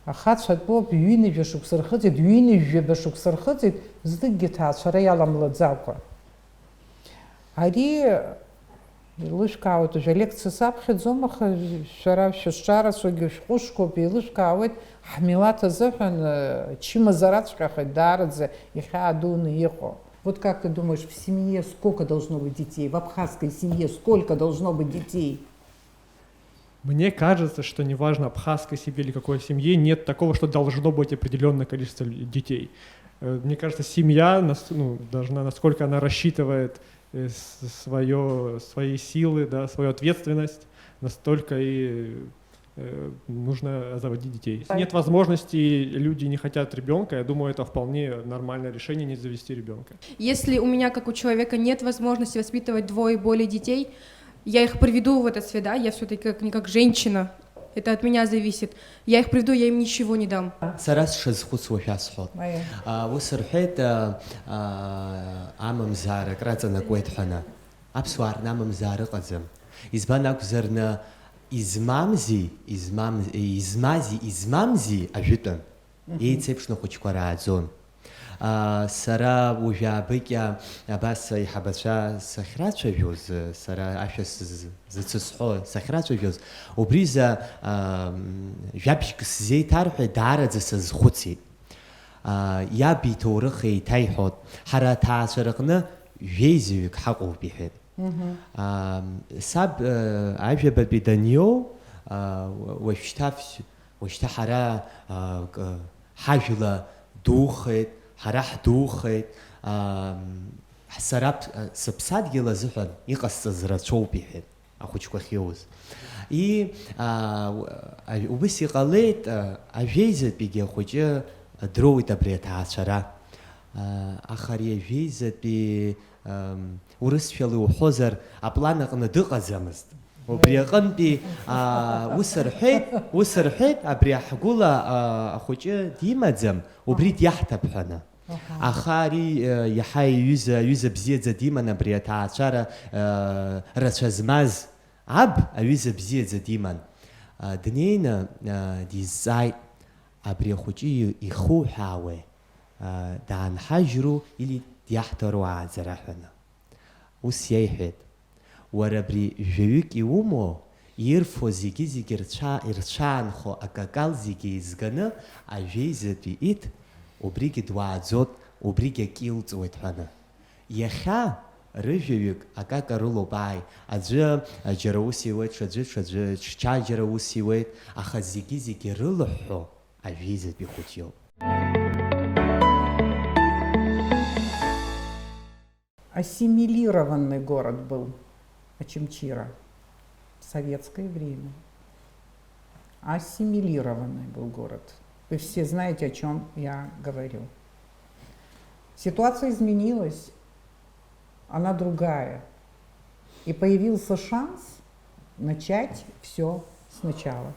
ахацәатәоуп, ҩынҩажәа шықәса рхыҵит, ҩынҩажәаба шықәса рхыҵит, зныкгьы ҭаацәара иаламлаӡакәа. Ари еилышәкаауеит, уажәы алекциа саԥхьаӡом, аха шәара шәышҿарацәагьы шәҟәышқәоуп, еилышәкаауеит ҳмилаҭ азыҳәан чымазараҵәҟьахеит даараӡа ихьаа дуны иҟоу. Вот как ты думаешь, в семье сколько должно быть детей? В абхазской семье сколько должно быть детей? Мне кажется, что неважно, абхазской семье или какой семье, нет такого, что должно быть определенное количество детей. Мне кажется, семья должна, насколько она рассчитывает свои силы, да, свою ответственность, настолько и нужно заводить детей. Если нет возможности, люди не хотят ребенка, я думаю, это вполне нормальное решение не завести ребенка. Если у меня, как у человека, нет возможности воспитывать 2 и более детей, я их приведу в этот свет, да, я все-таки не как женщина, это от меня зависит. Я их приведу, я им ничего не дам. Сарас шазхуц вахасхот. Усрхет амамзарак разанакует хана. Абсуар намамзарак азам. Избанак зарна измамзи ажутан. Ейцепшно хочквараадзон. Сара ужабыкя абаса ихабача сахрачавюз, сара ашас зацусхо сахрачавюз. Обриза жабшкс зейтархе дарадзе сазхуци. Я биторхе тайхот харатасрыкны жейзюк хаков бихет. Саб ажаба биданьо واشتحرا حاجلا دوخت حرح دوخت حسراب سبساد جلا زحن يقص زرتشو بيحد أخوش كخيوز وبس يقلت عجيزت بيجي أخوش دروي تبريت عشرة آخر عجيزت بي ورسفلي وحزر أبلانا قنا دقة زمست وبريقن بي وسرحت أبريح قولا أخوش ديما زم وبريد يحتب حنا آخری یحای یوز بزید زدیم من بريت عشرة رشزماز یوز بزید زدیم من دنينا دیزای أبري خوچی يخو حاوي دان حجرو إلي يحتروا عزرحنا وسيحد وربري جويك يومو يرفو زيجي إرشان خو أكاكال زيجي إزغنا أجيزت بيت وبريك دوازوت وبريك كيلت ويتحنا يخا رجويك أكاكا رولو باي أجا جراوسي ويت شجا شجا جراوسي ويت أخا زيجي رلحو أجيزت بيخوتيو. Ассимилированный город был Очимчира в советское время. Ассимилированный был город. Вы все знаете, о чем я говорю. Ситуация изменилась, она другая. И появился шанс начать все сначала.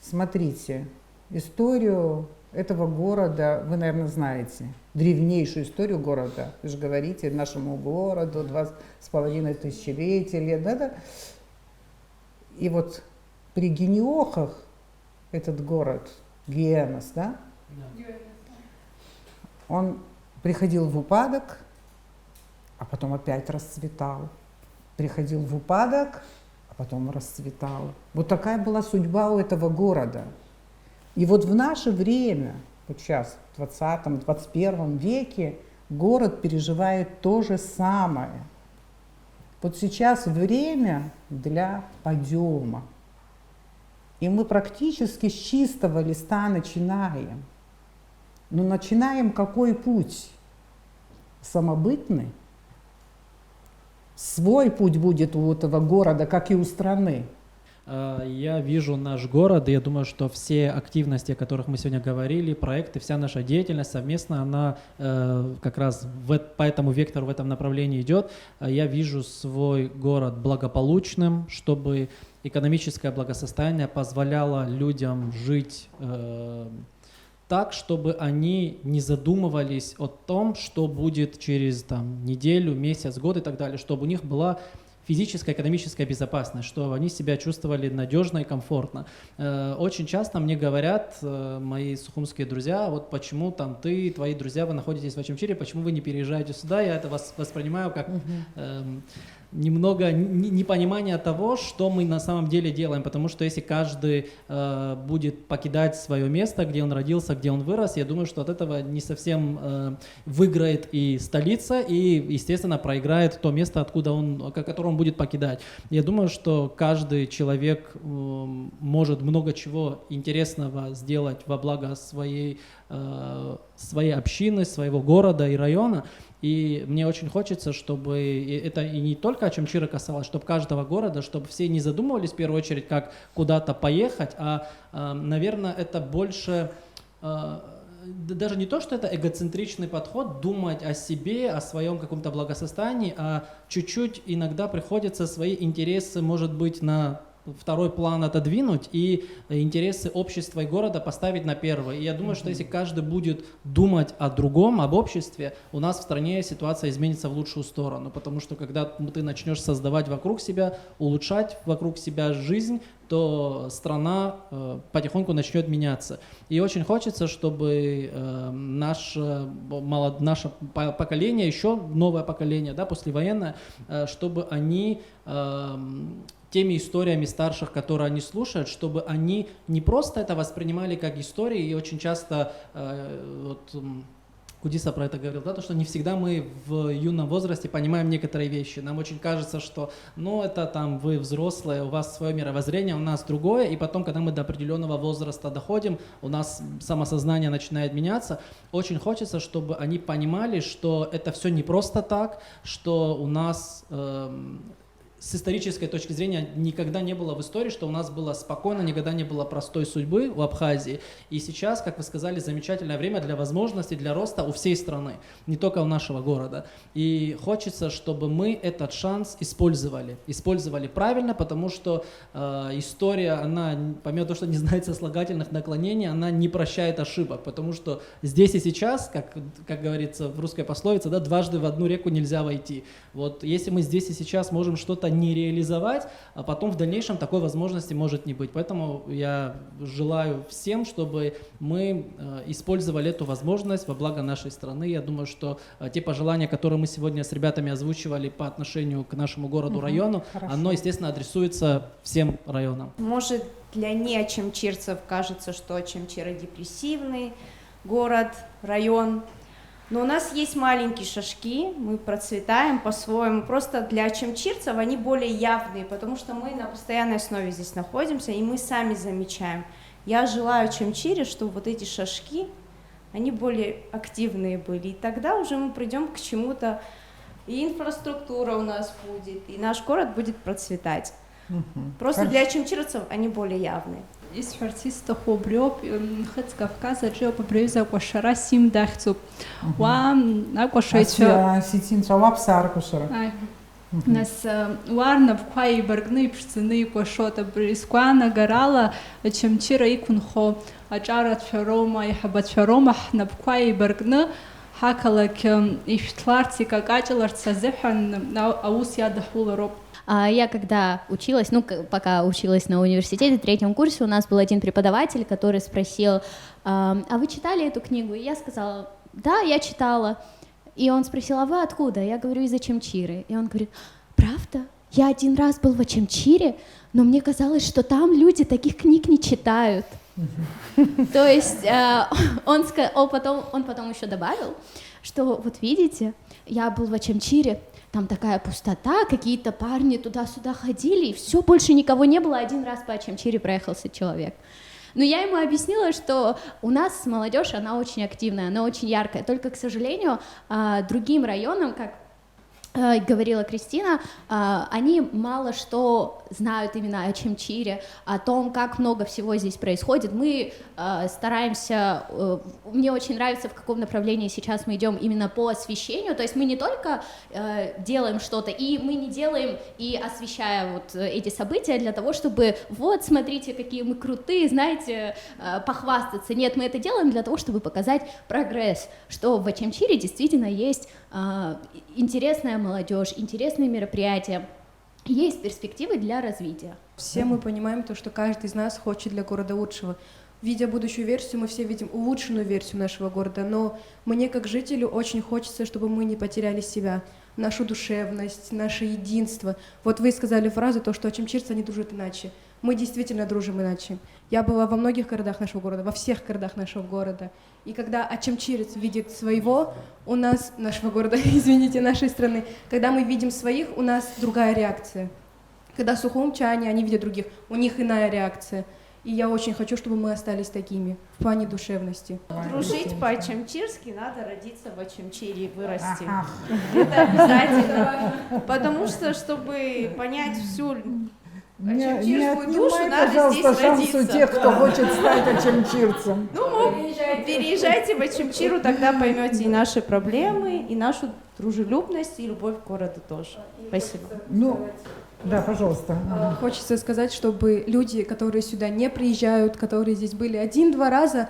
Смотрите, историю этого города вы, наверное, знаете. Древнейшую историю города. Вы же говорите, нашему городу 2,5 тысячелетия лет. Да? И вот при Гениохах этот город, Гиенос, да? Он приходил в упадок, а потом опять расцветал. Приходил в упадок, а потом расцветал. Вот такая была судьба у этого города. И вот в наше время, вот сейчас, в 20-21 веке, город переживает то же самое. Вот сейчас время для подъема. И мы практически с чистого листа начинаем. Но начинаем какой путь? Самобытный. Свой путь будет у этого города, как и у страны. Я вижу наш город, и я думаю, что все активности, о которых мы сегодня говорили, проекты, вся наша деятельность совместно, она как раз по этому вектору, в этом направлении идет. Я вижу свой город благополучным, чтобы экономическое благосостояние позволяло людям жить так, чтобы они не задумывались о том, что будет через неделю, месяц, год и так далее, чтобы у них была физическая, экономическая безопасность, чтобы они себя чувствовали надежно и комфортно. Очень часто мне говорят мои сухумские друзья, вот почему ты, твои друзья, вы находитесь в Очимчире, почему вы не переезжаете сюда? Я это воспринимаю как немного непонимания того, что мы на самом деле делаем, потому что если каждый будет покидать свое место, где он родился, где он вырос, я думаю, что от этого не совсем выиграет и столица, и, естественно, проиграет то место, которое он будет покидать. Я думаю, что каждый человек может много чего интересного сделать во благо своей общины, своего города и района. И мне очень хочется, чтобы это и не только Очамчира касалось, чтобы каждого города, чтобы все не задумывались в первую очередь, как куда-то поехать, наверное, это больше даже не то, что это эгоцентричный подход, думать о себе, о своем каком-то благосостоянии, а чуть-чуть иногда приходится свои интересы, может быть, на второй план отодвинуть и интересы общества и города поставить на первый. И я думаю, что если каждый будет думать о другом, об обществе, у нас в стране ситуация изменится в лучшую сторону, потому что когда ты начнешь создавать вокруг себя, улучшать вокруг себя жизнь, то страна потихоньку начнет меняться. И очень хочется, чтобы наше поколение, еще новое поколение, да, послевоенное, чтобы они теми историями старших, которые они слушают, чтобы они не просто это воспринимали как истории, и очень часто Кудиса про это говорил, да, то, что не всегда мы в юном возрасте понимаем некоторые вещи. Нам очень кажется, что, это там вы взрослые, у вас свое мировоззрение, у нас другое, и потом, когда мы до определенного возраста доходим, у нас самосознание начинает меняться. Очень хочется, чтобы они понимали, что это все не просто так, что у нас с исторической точки зрения никогда не было в истории, что у нас было спокойно, никогда не было простой судьбы у Абхазии. И сейчас, как вы сказали, замечательное время для возможностей, для роста у всей страны, не только у нашего города. И хочется, чтобы мы этот шанс использовали правильно, потому что история, она, помимо того, что не знает сослагательных наклонений, она не прощает ошибок, потому что здесь и сейчас, как говорится в русской пословице, да, дважды в одну реку нельзя войти. Вот если мы здесь и сейчас можем что-то не реализовать, а потом в дальнейшем такой возможности может не быть. Поэтому я желаю всем, чтобы мы использовали эту возможность во благо нашей страны. Я думаю, что те пожелания, которые мы сегодня с ребятами озвучивали по отношению к нашему городу, району, оно, естественно, адресуется всем районам. Может, для неочамчирцев кажется, что Очамчира депрессивный город, район. Но у нас есть маленькие шажки, мы процветаем по-своему. Просто для очамчирцев они более явные, потому что мы на постоянной основе здесь находимся, и мы сами замечаем. Я желаю Очамчире, чтобы вот эти шажки, они более активные были. И тогда уже мы придем к чему-то, и инфраструктура у нас будет, и наш город будет процветать. Просто для очамчирцев они более явные. Исфартиста хобрёб хыц Кавказа джо побрёза кошара сим дахцуп. Ва акошайча ситинца лапсар кошара. Нас варна вквай баргны пшцыны кошота брискуана гарала Очамчира икунхо ачарат ферома и хабат ферома хнабквай баргны хакалак ифтларти какачаларца зефан аус ядахулароп. Я когда училась, пока училась на университете, в 3-м курсе, у нас был один преподаватель, который спросил: а вы читали эту книгу? И я сказала: да, я читала. И он спросил: а вы откуда? Я говорю: из Очамчиры. И он говорит: правда? Я один раз был в Очамчире, но мне казалось, что там люди таких книг не читают. То есть он потом еще добавил, что вот видите, я был в Очамчире, там такая пустота, какие-то парни туда-сюда ходили, и все, больше никого не было, один раз по Очамчире проехался человек. Но я ему объяснила, что у нас молодежь, она очень активная, она очень яркая, только, к сожалению, другим районам, как говорила Кристина, они мало что знают именно о Очамчире, о том, как много всего здесь происходит. Мы стараемся, мне очень нравится, в каком направлении сейчас мы идем именно по освещению, то есть мы не только делаем что-то, и мы не делаем и освещая вот эти события для того, чтобы вот, смотрите, какие мы крутые, знаете, похвастаться. Нет, мы это делаем для того, чтобы показать прогресс, что в Очамчире действительно есть интересная молодежь, интересные мероприятия, есть перспективы для развития. Все мы понимаем то, что каждый из нас хочет для города лучшего. Видя будущую версию, мы все видим улучшенную версию нашего города, но мне, как жителю, очень хочется, чтобы мы не потеряли себя. нашу душевность, наше единство. Вот вы сказали фразу, то, что ачамчирцы, они дружат иначе. Мы действительно дружим иначе. Я была во многих городах нашего города, во всех городах нашего города. И когда ачамчирец видит своего, у нас, нашего города, извините, нашей страны, когда мы видим своих, у нас другая реакция. Когда сухумчане, они видят других, у них иная реакция. И я очень хочу, чтобы мы остались такими в плане душевности. Дружить по-ачамчирски надо родиться в Ачамчире и вырасти. Это обязательно. Потому что, чтобы понять всю ачамчирскую душу, надо здесь пожалуйста, шанс у родиться. тех, кто хочет стать ачамчирцем. Ну, переезжайте в Ачамчиру, тогда поймете и наши проблемы, и нашу дружелюбность, и любовь к городу тоже. Спасибо. Ну, да, пожалуйста. Хочется сказать, чтобы люди, которые сюда не приезжают, которые здесь были 1-2 раза,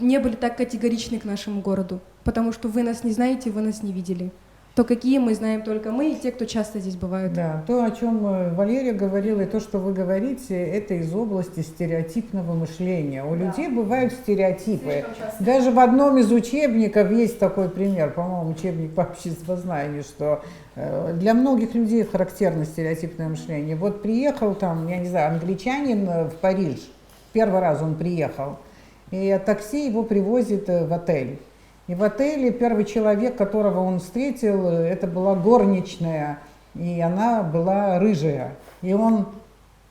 не были так категоричны к нашему городу, потому что вы нас не знаете, вы нас не видели. То, какие мы знаем только мы и те, кто часто здесь бывают. Да, то, о чем Валерия говорила, и то, что вы говорите, это из области стереотипного мышления. У людей бывают стереотипы. Даже в одном из учебников есть такой пример, по-моему, учебник по обществознанию, что для многих людей характерно стереотипное мышление. Вот приехал там, я не знаю, англичанин в Париж, первый раз он приехал, и такси его привозит в отель. И в отеле первый человек, которого он встретил, это была горничная, и она была рыжая. И он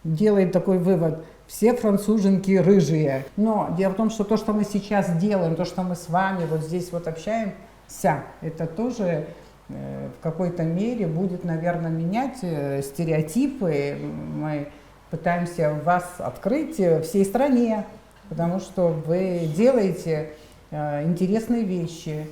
делает такой вывод: все француженки рыжие. Но дело в том, что то, что мы сейчас делаем, то, что мы с вами вот здесь вот общаемся, это тоже в какой-то мере будет, наверное, менять стереотипы. Мы пытаемся вас открыть всей стране, потому что вы делаете интересные вещи,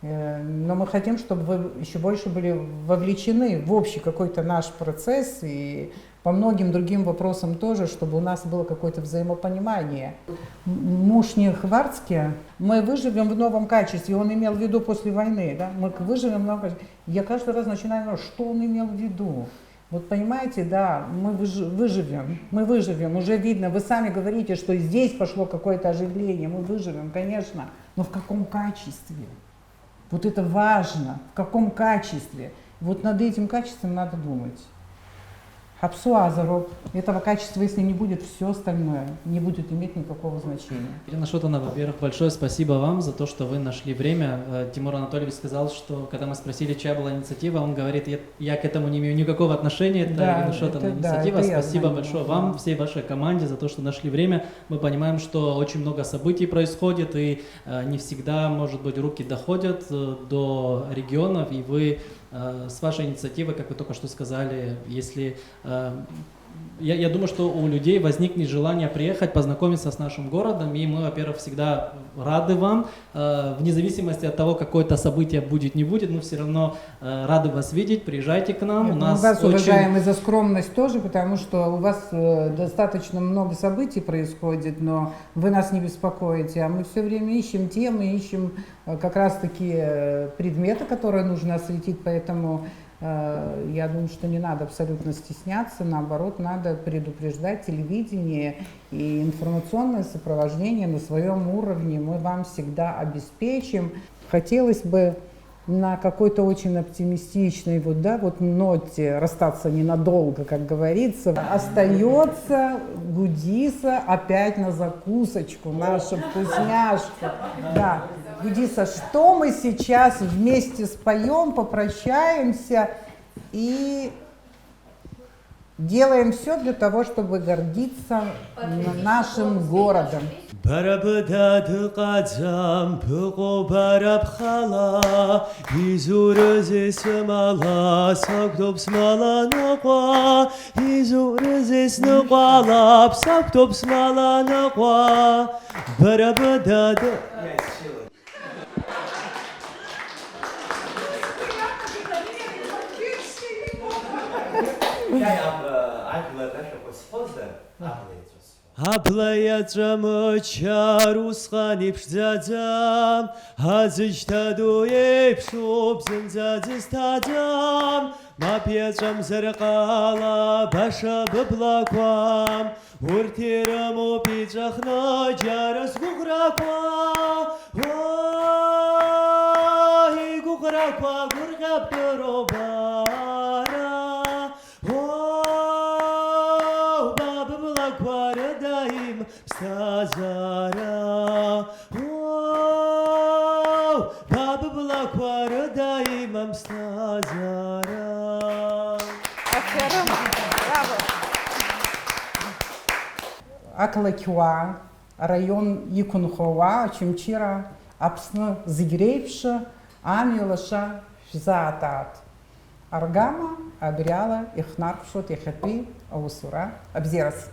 но мы хотим, чтобы вы еще больше были вовлечены в общий какой-то наш процесс и по многим другим вопросам тоже, чтобы у нас было какое-то взаимопонимание. Муж не Хварцке, мы выживем в новом качестве, он имел в виду после войны, да? Мы выживем в новом качестве. Я каждый раз начинаю говорить, что он имел в виду. Вот понимаете, да, мы выживем, уже видно, вы сами говорите, что здесь пошло какое-то оживление, мы выживем, конечно, но в каком качестве? Вот это важно, в каком качестве? Вот над этим качеством надо думать. Хапсуазаров. Этого качества, если не будет, все остальное не будет иметь никакого значения. Ирина Шотовна, во-первых, большое спасибо вам за то, что вы нашли время. Тимур Анатольевич сказал, что когда мы спросили, чья была инициатива, он говорит, я к этому не имею никакого отношения, это Ирина Шотовна инициатива. Спасибо большое вам, всей вашей команде за то, что нашли время. Мы понимаем, что очень много событий происходит, и не всегда, может быть, руки доходят до регионов, и вы с вашей инициативой, как вы только что сказали, если я думаю, что у людей возникнет желание приехать, познакомиться с нашим городом, и мы, во-первых, всегда рады вам, вне зависимости от того, какое-то событие будет, не будет, но все равно рады вас видеть, приезжайте к нам. Нет, у нас вас уважаем и за скромность тоже, потому что у вас достаточно много событий происходит, но вы нас не беспокоите, а мы все время ищем темы, ищем как раз-таки предметы, которые нужно осветить, поэтому я думаю, что не надо абсолютно стесняться, наоборот, надо предупреждать телевидение и информационное сопровождение на своем уровне. Мы вам всегда обеспечим. Хотелось бы на какой-то очень оптимистичной ноте расстаться ненадолго, как говорится. Остается Гудиса опять на закусочку, наша вкусняшка. Да. Гудиса, что мы сейчас вместе споем, попрощаемся и делаем все для того, чтобы гордиться нашим городом. Барабадады қадам бұғу бараб қала, изурызы смала, сақтоп смаланы қа, изурызы смалап, сақтоп смаланы қа, барабадады... Аплаяцрамы чарусхани пшдадам, азыштаду епшуп зынзадыстадам, мапьяцрам зарқала баша быблаквам, уртираму пиджахна жарас гуграква, ой, гуграква, гурга Rabdoro bara Baba Blakwara daim Stazara Baba Blakwara daim Stazara Браво! Аклакюа, район Якунхова, Очамчира, Апсны, Зигрейпша, Амилаша, Шзаатат. Аргама, Абряла, Ихнарпшут, Ихапи, Аусура, Абзерас.